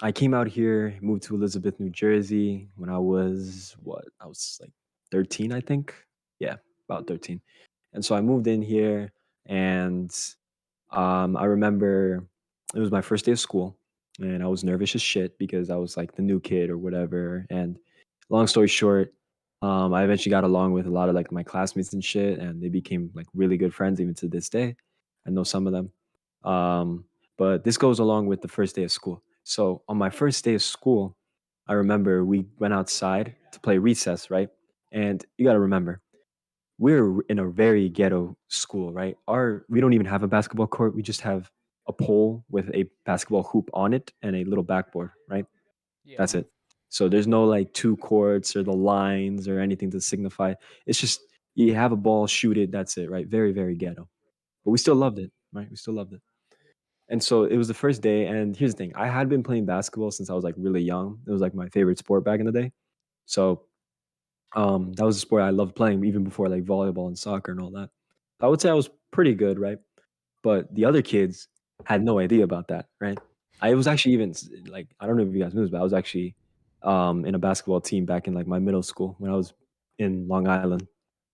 I came out here, moved to Elizabeth, New Jersey when I was what? I was like 13, I think. Yeah, about 13. And so I moved in here, and I remember it was my first day of school, and I was nervous as shit because I was like the new kid or whatever. And long story short, I eventually got along with a lot of like my classmates and shit, and they became like really good friends even to this day. I know some of them. Um, but this goes along with the first day of school. So on my first day of school, I remember we went outside to play recess, right? And you got to remember, we're in a very ghetto school, right? We don't even have a basketball court. We just have a pole with a basketball hoop on it and a little backboard, right? Yeah. That's it. So there's no like two courts or the lines or anything to signify. It's just you have a ball, shoot it, that's it, right? Very, very ghetto. But we still loved it, right? We still loved it. And so it was the first day. And here's the thing, I had been playing basketball since I was like really young. It was like my favorite sport back in the day. So that was a sport I loved playing even before like volleyball and soccer and all that. I would say I was pretty good, right? But the other kids had no idea about that, right? I was actually even like I don't know if you guys knew this, but I was actually in a basketball team back in like my middle school when I was in Long Island.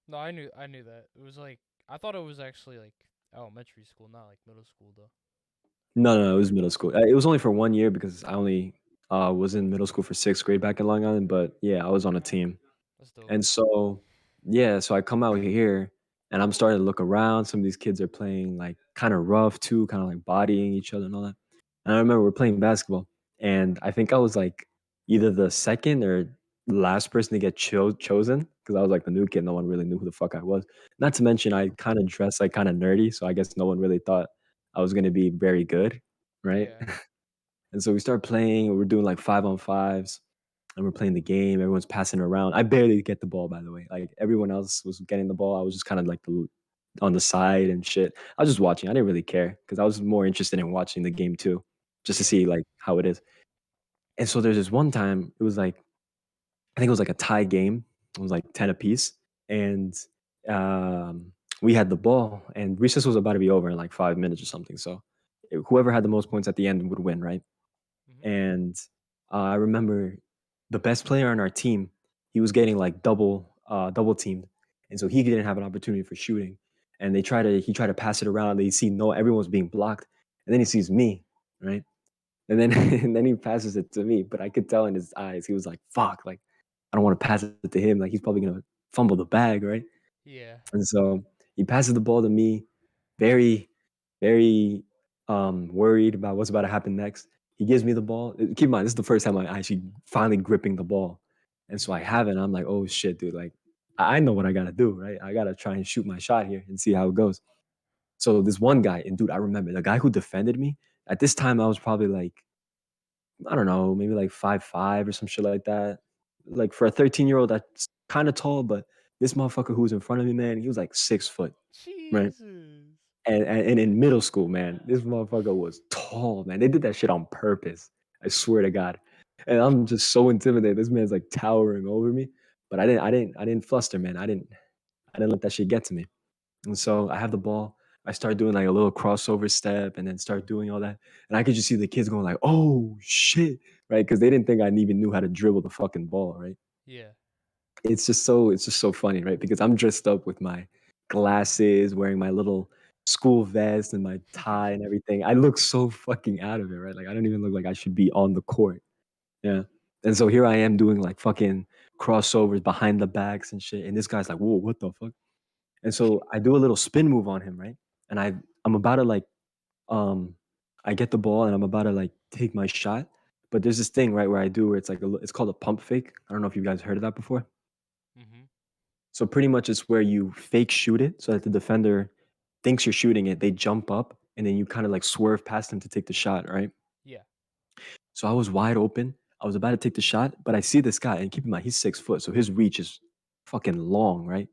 No, I knew that. It was like I thought it was actually like elementary school, not like middle school though. No, no, no, it was middle school. It was only for 1 year because I only was in middle school for sixth grade back in Long Island. But yeah, I was on a team. That's dope. And so, yeah, so I come out here and I'm starting to look around. Some of these kids are playing like kind of rough too, kind of like bodying each other and all that. And I remember we're playing basketball, and I think I was like either the second or last person to get chosen because I was like the new kid. No one really knew who the fuck I was. Not to mention, I kind of dressed like kind of nerdy, so I guess no one really thought I was going to be very good, right? Yeah. And so we start playing. We're doing like 5-on-5s and we're playing the game. Everyone's passing it around. I barely get the ball, by the way. Like everyone else was getting the ball. I was just kind of like on the side and shit. I was just watching. I didn't really care because I was more interested in watching the game too, just to Yeah. see like how it is. And so there's this one time. It was like I think it was like a tie game. It was like 10 apiece, and um, we had the ball. And recess was about to be over in like 5 minutes or something. So whoever had the most points at the end would win, right? Mhm. And I remember the best player on our team, he was getting like double teamed, and so he didn't have an opportunity for shooting. And he tried to pass it around. They see no, everyone was being blocked, and then he sees me, right? And then and then he passes it to me, but I could tell in his eyes he was like, "Fuck!" Like I don't want to pass it to him. Like he's probably gonna fumble the bag, right? Yeah. And so he passes the ball to me, very, very worried about what's about to happen next. He gives me the ball. Keep in mind, this is the first time I actually finally gripping the ball. And so I Mhm. have it. And I'm like, oh shit, dude. Like, I know what I gotta do, right? I gotta try and shoot my shot here and see how it goes. So this one guy, and dude, I remember the guy who defended me. At this time, I was probably like, I don't know, maybe like 5'5" or some shit like that. Like for a 13-year-old, that's kind of tall, but this motherfucker who was in front of me, man, he was like 6 foot, right? Jesus. And in middle school, man, this motherfucker was tall, man. They did that shit on purpose. I swear to God. And I'm just so intimidated. This man's like towering over me. But I didn't fluster, man. I didn't let that shit get to me. And so I have the ball. I start doing like a little crossover step and then start doing all that. And I could just see the kids going like, oh shit. Right. Cause they didn't think I even knew how to dribble the fucking ball, right? Yeah. it's just so funny, right? Because I'm dressed up with my glasses, wearing my little school vest and my tie and everything. I look so fucking out of it, right? Like I don't even look like I should be on the court. Yeah. And so here I am doing like fucking crossovers behind the backs and shit. And this guy's like, whoa, what the fuck? And so I do a little spin move on him, right? And I'm about to like um I get the ball and I'm about to like take my shot. But there's this thing, right, where I do where it's like it's called a pump fake. I don't know if you guys heard of that before. Mhm. So pretty much it's where you fake shoot it so that the defender thinks you're shooting it. They jump up and then you kind of like swerve past them to take the shot, right? Yeah. So I was wide open. I was about to take the shot, but I see this guy, and keep in mind he's 6 foot, so his reach is fucking long, right?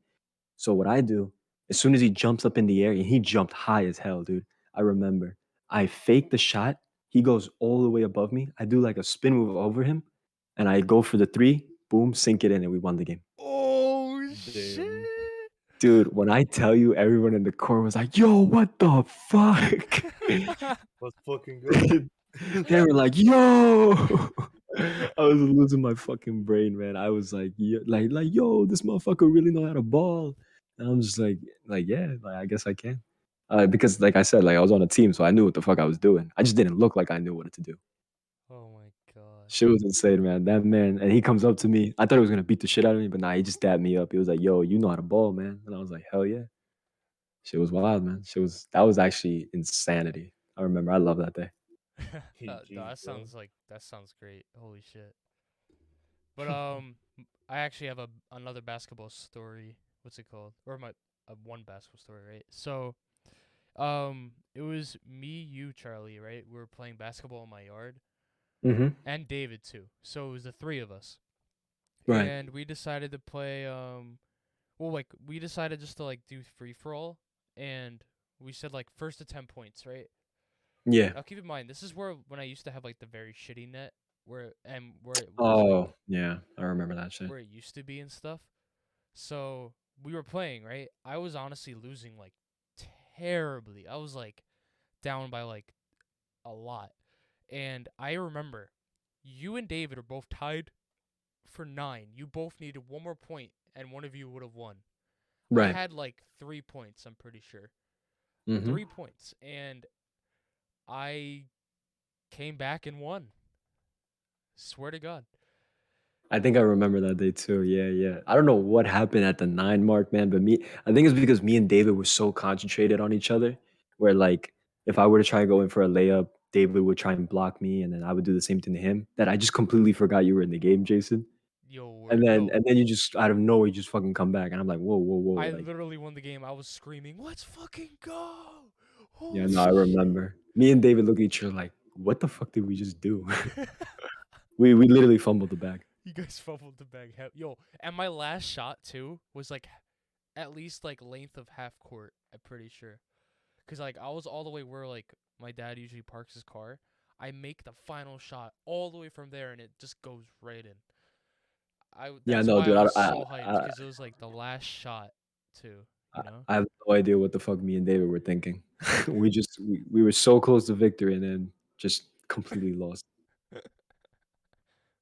So what I do, as soon as he jumps up in the air, and he jumped high as hell, dude. I remember. I fake the shot. He goes all the way above me. I do like a spin move over him, and I go for the three. Boom, sink it in, and we won the game. Oh Damn. shit. Dude, when I tell you, everyone in the court was like, "Yo, what the fuck?" Let's fucking go. They were like, "Yo!" I was losing my fucking brain, man. I was like, yo, this motherfucker really know how to ball. And I'm just like, yeah, like I guess I can. Because like I said, like I was on a team, so I knew what the fuck I was doing. I just didn't look like I knew what to do. Oh my god. Shit was insane, man. That man, and he comes up to me. I thought he was gonna beat the shit out of me, but nah, he just dabbed me up. He was like, "Yo, you know how to ball, man." And I was like, "Hell yeah." Shit was wild, man. That was actually insanity. I remember. I love that day. GG's, bro. That sounds great. Holy shit. But I actually have another basketball story. What's it called? Or my one basketball story, right? So, it was me, you, Charlie, right? We were playing basketball in my yard, Mm-hmm. and David too. So it was the three of us, Right. and we decided to play. Well, like we decided just to like do free for all, and we said like first to 10 points, right? Yeah. Now keep in mind, this is where when I used to have like the very shitty net, where it was like Oh, yeah. I remember that shit. where it used to be and stuff. So we were playing, right? I was honestly losing like terribly. I was like down by like a lot. And I remember you and David are both tied for 9. You both needed one more point and one of you would have won. I Right. had like 3 points, I'm pretty sure. Mm-hmm. 3 points and I came back and won. Swear to God. I think I remember that day too. Yeah, yeah. I don't know what happened at the 9 mark, man, but I think it's because me and David were so concentrated on each other, where like if I were to try and go in for a layup, David would try and block me, and then I would do the same thing to him. That I just completely forgot you were in the game, Jason. And then Yo, you just out of nowhere you just fucking come back, and I'm like, whoa, whoa, whoa, I like literally won the game. I was screaming, "Let's fucking go!" yeah, Holy no, I shit. remember. Me and David look at each other like, what the fuck did we just do? We literally fumbled the bag. You guys fumbled the bag. Yo, and my last shot too was like at least like length of half court. I'm pretty sure, cause like I was all the way where like my dad usually parks his car. I make the final shot all the way from there, and it just goes right in. Yeah, That's no, why I dude, was so hyped, cause it was like the last shot too. I You know. I have no idea what the fuck me and David were thinking. We were so close to victory and then just completely lost.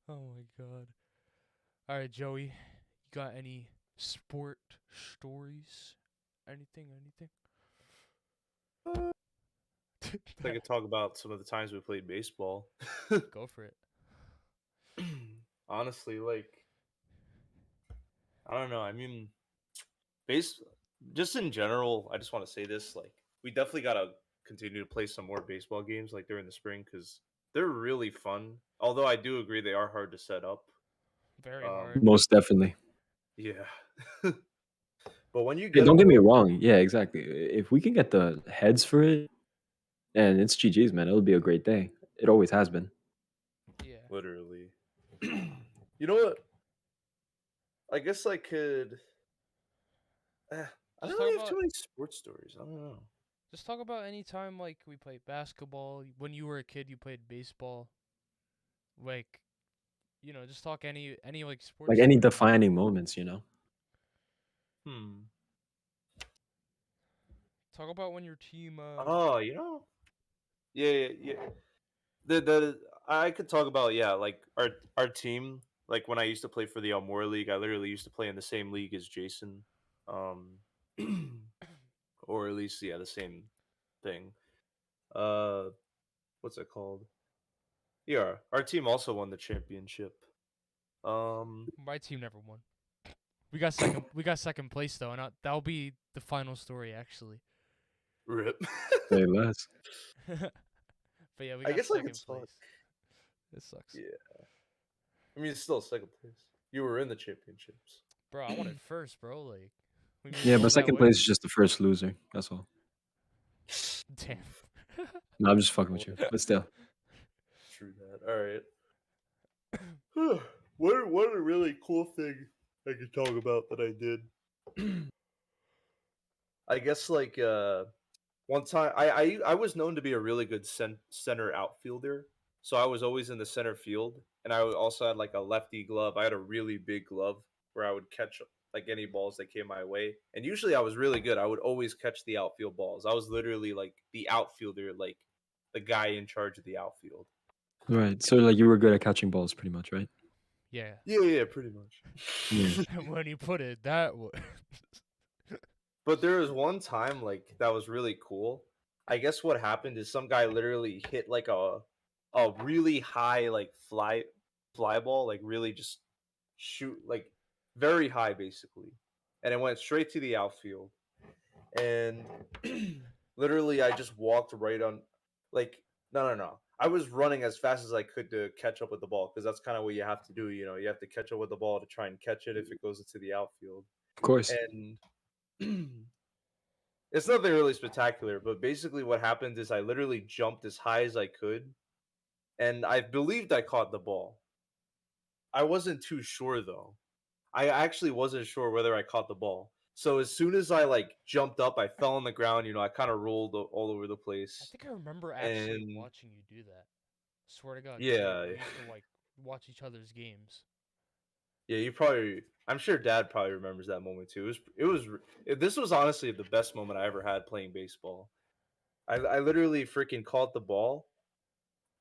Oh my god. All right, Joey, you got any sport stories? Anything? Anything? I could talk about some of the times we played baseball. Go for it. Honestly, like I don't know. I mean, base just in general. I just want to say this: like, we definitely gotta continue to play some more baseball games like during the spring because they're really fun. Although I do agree they are hard to set up. Very hard. Um, Most definitely. yeah. But when you Yeah, get don't them get me going, wrong. Yeah, exactly. If we can get the heads for it, and it's GG's, man, it'll be a great day. It always has been. Yeah. literally. You know what? I guess I could. I don't Just talk really have about too many sports stories. I don't know. just talk about any time like we played basketball. When you were a kid, you played baseball. Like, just talk any like Like sports any story you have. defining moments, you know? Hmm. Talk about when your team Oh, yeah, yeah, yeah. The I could talk about, yeah, like our team. Like when I used to play for the Elmore League, I literally used to play in the same league as Jason, um, or at least yeah, the same thing. Uh, what's it called? Yeah, our team also won the championship. Um, My team never won. We got second. We got second place though, and that'll be the final story actually. rip. Say less. But yeah, we I got guess I could second suck. place. It sucks, Yeah, I mean it's still second place. You were in the championships. bro. I wanted first, bro. Like we moved Yeah, all but that second way. place is just the first loser. That's all. Damn. No, I'm just fucking with Well, you. But still. true that. All right. What a really cool thing I could talk about that I did. I guess like one time I was known to be a really good center outfielder, so I was always in the center field, and also had like a lefty glove. I had a really big glove where I would catch like any balls that came my way, and usually I was really good. I would always catch the outfield balls. I was literally like the outfielder, like the guy in charge of the outfield. Right. So like you were good at catching balls pretty much, right? Yeah. Yeah, pretty Yeah. much. When you put it that way. But there was one time like that was really cool. I guess what happened is some guy literally hit like a really high like fly ball, like really just shoot like very high basically. And it went straight to the outfield. And literally I just walked right on like no. I was running as fast as I could to catch up with the ball because that's kind of what you have to do, you know. You have to catch up with the ball to try and catch it if it goes into the outfield. Of course. And it's nothing really spectacular, but basically what happened is I literally jumped as high as I could, and I believed I caught the ball. I wasn't too sure though. I actually wasn't sure whether I caught the ball. So as soon as I like jumped up, I fell on the ground. You know, I kind of rolled all over the I place, think I remember actually and watching you do that. Swear to God, because yeah, we used to like watch each other's games. yeah. You probably, I'm sure Dad probably remembers that moment too. This was honestly the best moment I ever had playing baseball. I literally freaking caught the ball,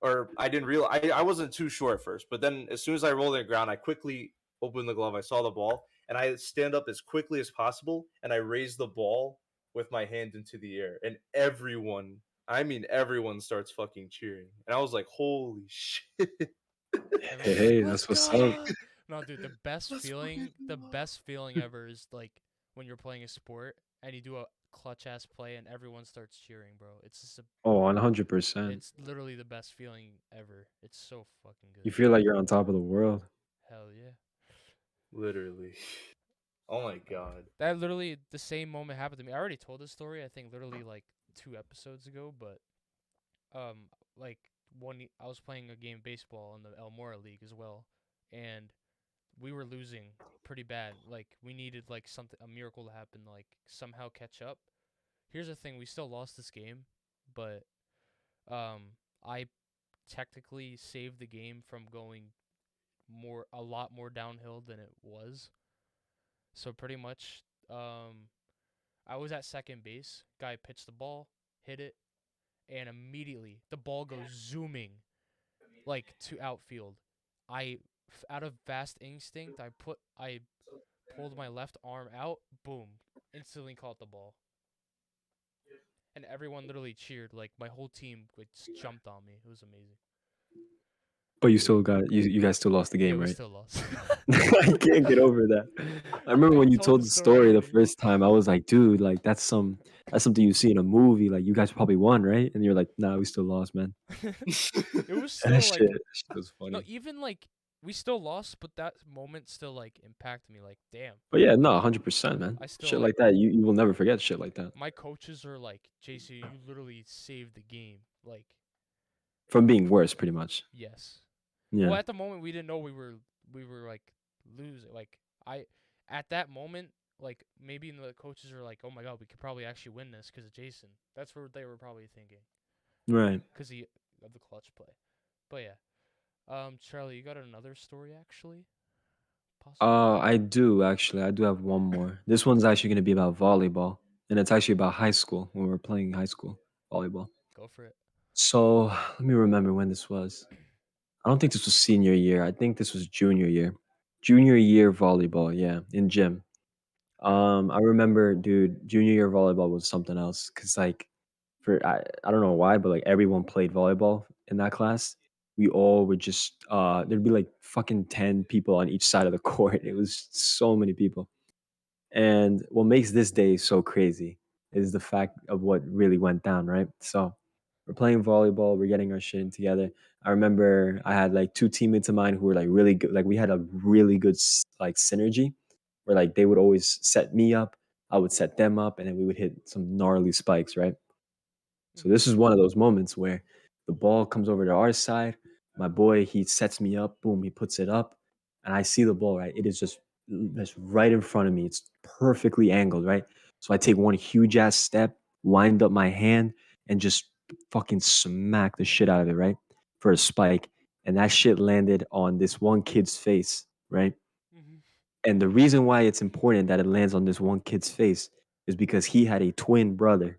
or I didn't realize I wasn't too sure at first, but then as soon as I rolled on the ground, I quickly opened the glove. I saw the ball, and I stand up as quickly as possible, and I raise the ball with my hand into the air, and everyone, I mean everyone, starts fucking cheering, and I was like, "Holy shit, Hey, Everyone's like, hey, "Let's that's what's up. go!" No, dude, let's fucking the go!" best feeling ever is like when you're playing a sport and you do a clutch ass play and everyone starts cheering, bro. It's just Oh, 100%. it's literally the best feeling ever. It's so fucking You good. feel like you're on top of the world. Hell yeah. Literally, oh my god, That literally the same moment happened to me. I already told this story, I think literally like 2 episodes ago, but like I was playing a game of baseball in the Elmora League as well, and we were losing pretty bad. Like we needed like something a miracle to happen, like somehow catch up. Here's the thing, we still lost this game, but I technically saved the game from going a lot more downhill than it was. So pretty much I was at second base, guy pitched the ball, hit it, and immediately the ball goes zooming like to outfield. Out of vast instinct, I pulled my left arm out, boom, instantly caught the ball. And everyone literally cheered. Like my whole team like, just jumped on me. It was amazing. But you still got you guys still lost the Yeah, game, we right? still lost. I can't get over that. I remember when I you told told the the story story the already. first time, I was like, dude, like that's something you see in a movie. Like you guys probably won, right? And you're like, nah, we still lost, man. It was And that still like shit was no, funny. even like we still lost, but that moment still like impacted me. Like, damn, But yeah, no, 100%, man. I still Shit like like that, you will never forget shit like that. my coaches are like, JC, you literally saved the game. Like, From being worse, pretty much. yes. Well, Yeah. at the moment we didn't know we were like losing. Like I at that moment, like maybe the coaches are like, oh my god, we could probably actually win this because of Jason. That's what they were probably thinking Right. because he of the clutch play. But yeah, Charlie, you got another story actually? Possibly. I do actually. I do have one more. This one's actually going to be about volleyball, and it's actually about high school when we were playing high school volleyball. Go for it. So let me remember when this was. I don't think this was senior year. I think this was junior year. Junior year volleyball, yeah, in gym. I remember, dude, junior year volleyball was something else because like I don't know why, but like everyone played volleyball in that class. We all would just there'd be like fucking 10 people on each side of the court. It was so many people. And what makes this day so crazy is the fact of what really went down, right? So we're playing volleyball, we're getting our shit in together. I remember I had like two teammates of mine who were like really good. Like we had a really good like synergy where like they would always set me up, I would set them up, and then we would hit some gnarly spikes, right? So Mhm. this is one of those moments where the ball comes over to our side. My boy, he sets me up. Boom, he puts it up, and I see the ball. Right, it is just right in front of me. It's perfectly angled. Right, so I take one huge ass step, wind up my hand, and just fucking smack the shit out of it. Right, for a spike, and that shit landed on this one kid's face. Right, Mhm. and the reason why it's important that it lands on this one kid's face is because he had a twin brother.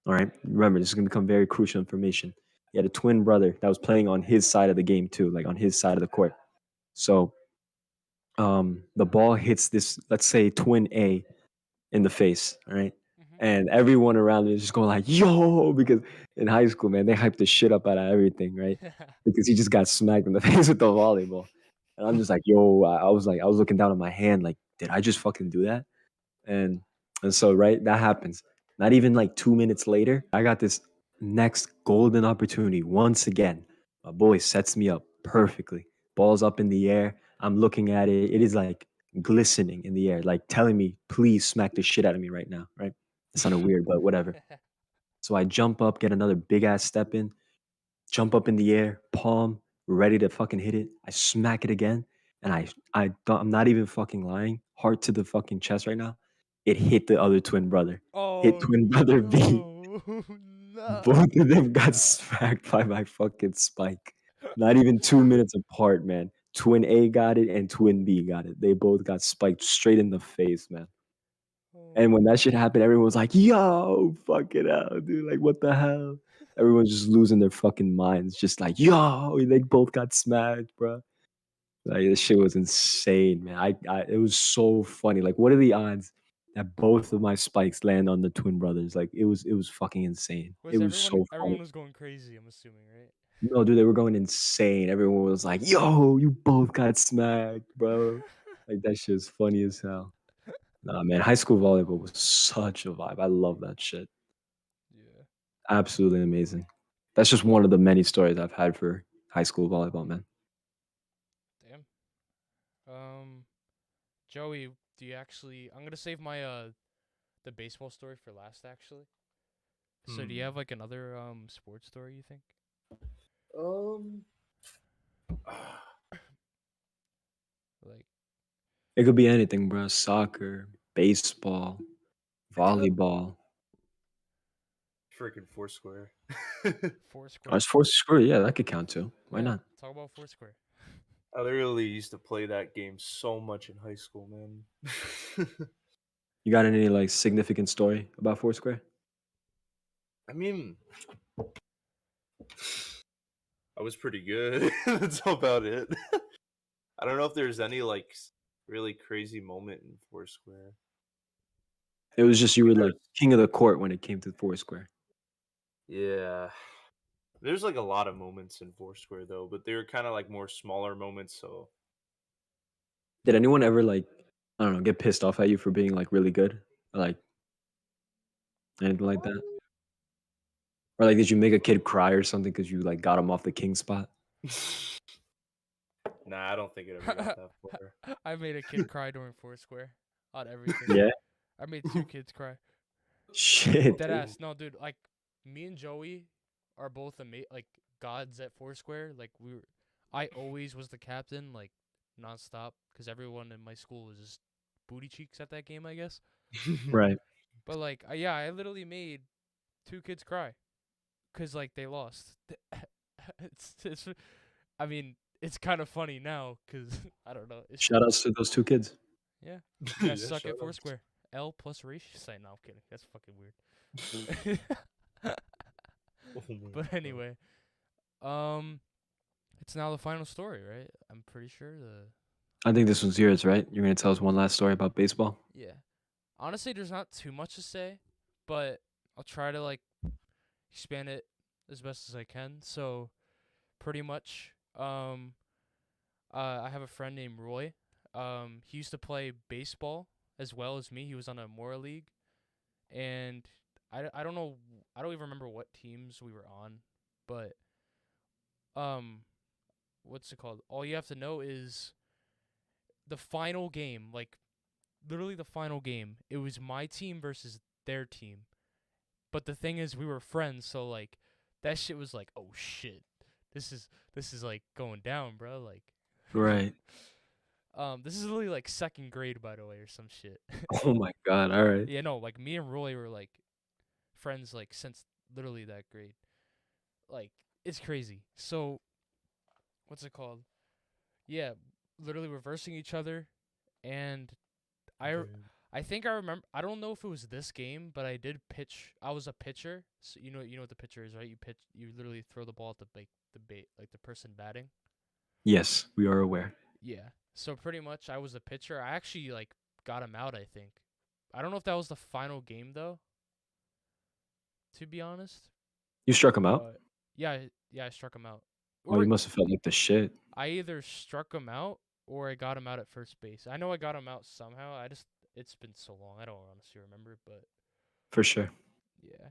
All right. Remember, this is going to become very crucial information. He had a twin brother that was playing on his side of the game too, like on his side of the court. So the ball hits this, let's say, twin A in the face. All right. Mhm. And everyone around me is just going like, yo, because in high school, man, they hyped the shit up out of everything, right? Because he just got smacked in the face with the volleyball. And I'm just like, yo, I was looking down at my hand, like, did I just fucking do that? And and so right, that happens. Not even like 2 minutes later, I got this next golden opportunity once again. My boy sets me up perfectly. Ball's up in the air. I'm looking at it. It is like glistening in the air, like telling me, please smack the shit out of me right now. Right? It sounded weird, but whatever. So I jump up, get another big ass step in, jump up in the air, palm, ready to fucking hit it. I smack it again, and I don't, I'm not even fucking lying. Heart to the fucking chest right now. It hit the other twin brother. Hit Oh twin brother B. no. No. Both of them got smacked by my fucking spike. Not even 2 minutes apart, man. Twin A got it and twin B got it. They both got spiked straight in the face, man. Oh And when that shit no. happened, everyone was like, yo, fuck it out, dude. Like, what the hell? Everyone's just losing their fucking minds. Just like, yo, they both got smacked, bro. Like, this shit was insane, man. It was so funny. Like, what are the odds that both of my spikes land on the twin brothers? Like, it was fucking insane. It Was was so everyone funny. was going crazy, I'm assuming, right? No, dude, they were going insane. Everyone was like, yo, you both got smacked, bro. Like, that shit's funny as hell. Nah, man, high school volleyball was such a vibe. I love that shit. Yeah. Absolutely amazing. That's just one of the many stories I've had for high school volleyball, man. Damn. Um Joey, do you actually I'm gonna save my the baseball story for last actually. So do you Hmm. have like another sports story you think? Um. Like It could be anything, bro. Soccer, baseball, volleyball. Freaking Foursquare. Oh, Foursquare? it's forced screw. Yeah, that could count too. Why Yeah, not? talk about Foursquare. I literally used to play that game so much in high school, man. You got any like significant story about Foursquare? I mean, I was pretty good. That's about it. I don't know if there's any like really crazy moment in Foursquare. It was just I you mean, were like king of the court when it came to Foursquare. yeah, there's like a lot of moments in Foursquare though, but they were kind of like more smaller moments. So Did anyone ever like I don't know get pissed off at you for being like really good, or like anything like that? Or like did you make a kid cry or something because you like got him off the king spot? nah, I don't think it ever got that far. I made a kid cry during Foursquare on everything. Yeah. I made two kids cry. Shit, Dead dude. ass. No, dude. Like me and Joey are both like gods at Foursquare. Like I always was the captain, like nonstop, because everyone in my school was just booty cheeks at that game, I guess. Right. But like, yeah, I literally made two kids cry, cause like they lost. It's I mean, it's kind of funny now, cause I don't know. It's Shout outs to those two kids. yeah. You guys Yeah, suck shout at outs. Foursquare. L plus ratio. Say no, I'm kidding. That's fucking weird. Oh my But god. anyway, um, it's now the final story, right? I'm pretty sure the I think this one's yours, right? You're gonna tell us one last story about baseball. yeah. Honestly, there's not too much to say, but I'll try to like expand it as best as I can. So pretty much, I have a friend named Roy. He used to play baseball as well as me. He was on a Mora league, and I don't know. I don't even remember what teams we were on, but um, what's it called? All you have to know is the final game, like literally the final game. It was my team versus their team. But the thing is, we were friends, so like that shit was like, oh shit, this is like going down, bro. Like, Right. this is literally like second grade, by the way, or some shit. Oh my God. All right. Yeah, no, like me and Roy were like friends like since literally that grade. Like, it's crazy. So, what's it called? Yeah, literally reversing each other, and I I think I remember. I don't know if it was this game, but I did pitch. I was a pitcher. So you know what the pitcher is, right? You pitch. You literally throw the ball at the bait, like the person batting. Yes, we are aware. Yeah. So pretty much, I was a pitcher. I actually like got him out. I think. I don't know if that was the final game though. To be honest, You struck him out. but yeah, I struck him out. Oh, you Or must have felt like the shit. I either struck him out or I got him out at first base. I know I got him out somehow. It's been so long. I don't honestly remember, but For sure. yeah.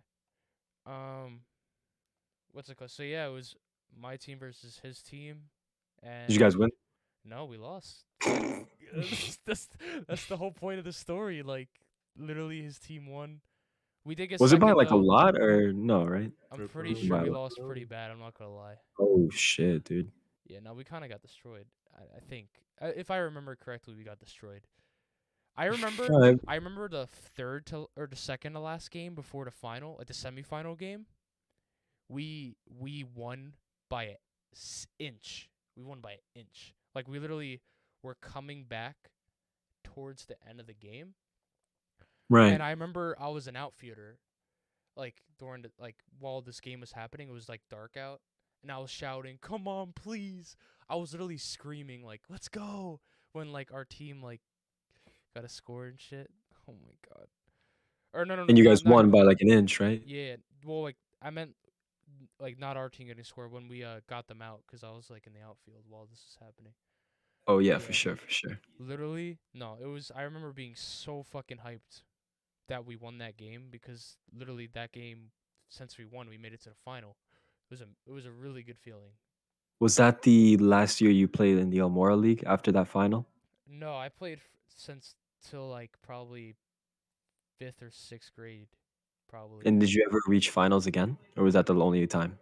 Um, what's it called? So yeah, it was my team versus his team, Did you and guys win? no, we lost. But that's that's the whole point of the story. Like literally, his team won. We did get Was it by second like a though. lot or no? Right? I'm It pretty Wasn't sure by we a lot. lost pretty bad. I'm not gonna lie. Oh shit, dude. Yeah, no, we kind of got destroyed. I think, if I remember correctly, we got destroyed. I remember, All right. I remember the third to or the second to last game before the final, like the semifinal game. We won by a inch. We won by an inch. Like we literally were coming back towards the end of the game, Right. and I remember I was an outfielder. Like during the like while this game was happening, it was like dark out, and I was shouting, "Come on, please!" I was literally screaming like, "Let's go!" When like our team like got a score and shit. Oh my god. Or no, no, no, And you guys not won by like an inch, right? yeah. Well, like I meant like not our team getting scored when we got them out because I was like in the outfield while this was happening. Oh yeah, But for yeah, sure, for sure. literally no. It was I remember being so fucking hyped that we won that game because literally that game since we won we made it to the final. It was a really good feeling. Was that the last year you played in the Elmora League after that final? No, I played since till like probably fifth or sixth grade, probably. And did you ever reach finals again, or was that the only time?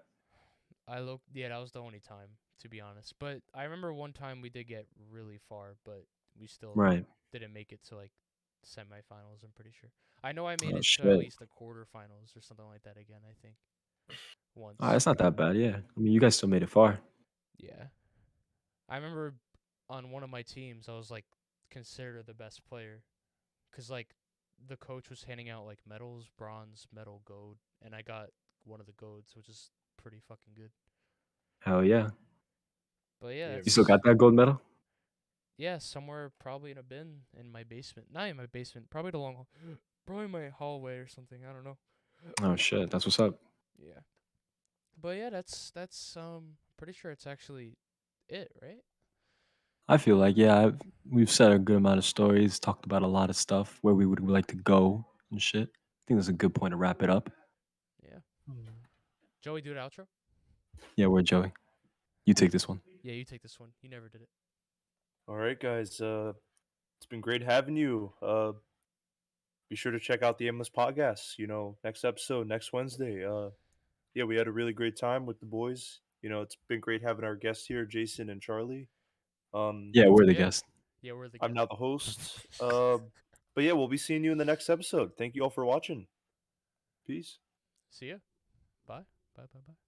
Yeah, that was the only time, to be honest. But I remember one time we did get really far, but we still Right. didn't make it to like semifinals, I'm pretty sure. I know I made Oh it to at shit. least the quarterfinals or something like that again, I think. It's Once. not that bad. Yeah. I mean, you guys still made it far. Yeah. I remember on one of my teams, I was like considered the best player cuz like the coach was handing out like medals, bronze, medal, gold, and I got one of the golds, which is pretty fucking good. Hell yeah. But yeah, Yeah, You still that's got that gold medal? yeah, somewhere probably in a bin in my basement. Not in my basement, probably the long, probably my hallway or something. I don't know. Oh shit, that's what's up. Yeah, but yeah, that's pretty sure it's actually it, right? I feel like we've said a good amount of stories, talked about a lot of stuff where we would like to go and shit. I think that's a good point to wrap it up. Yeah. Joey, do the outro. Yeah, we're Joey. You take this one. Yeah, you take this one. You never did it. All right, guys. It's been great having you. Be sure to check out the Aimless Podcast. Next episode next Wednesday. Yeah, we had a really great time with the boys. It's been great having our guests here, Jason and Charlie. Um, Yeah, we're the Yeah, guest. yeah, we're the I'm guest. now the host. But yeah, we'll be seeing you in the next episode. Thank you all for watching. Peace. See ya. Bye. Bye. Bye. Bye.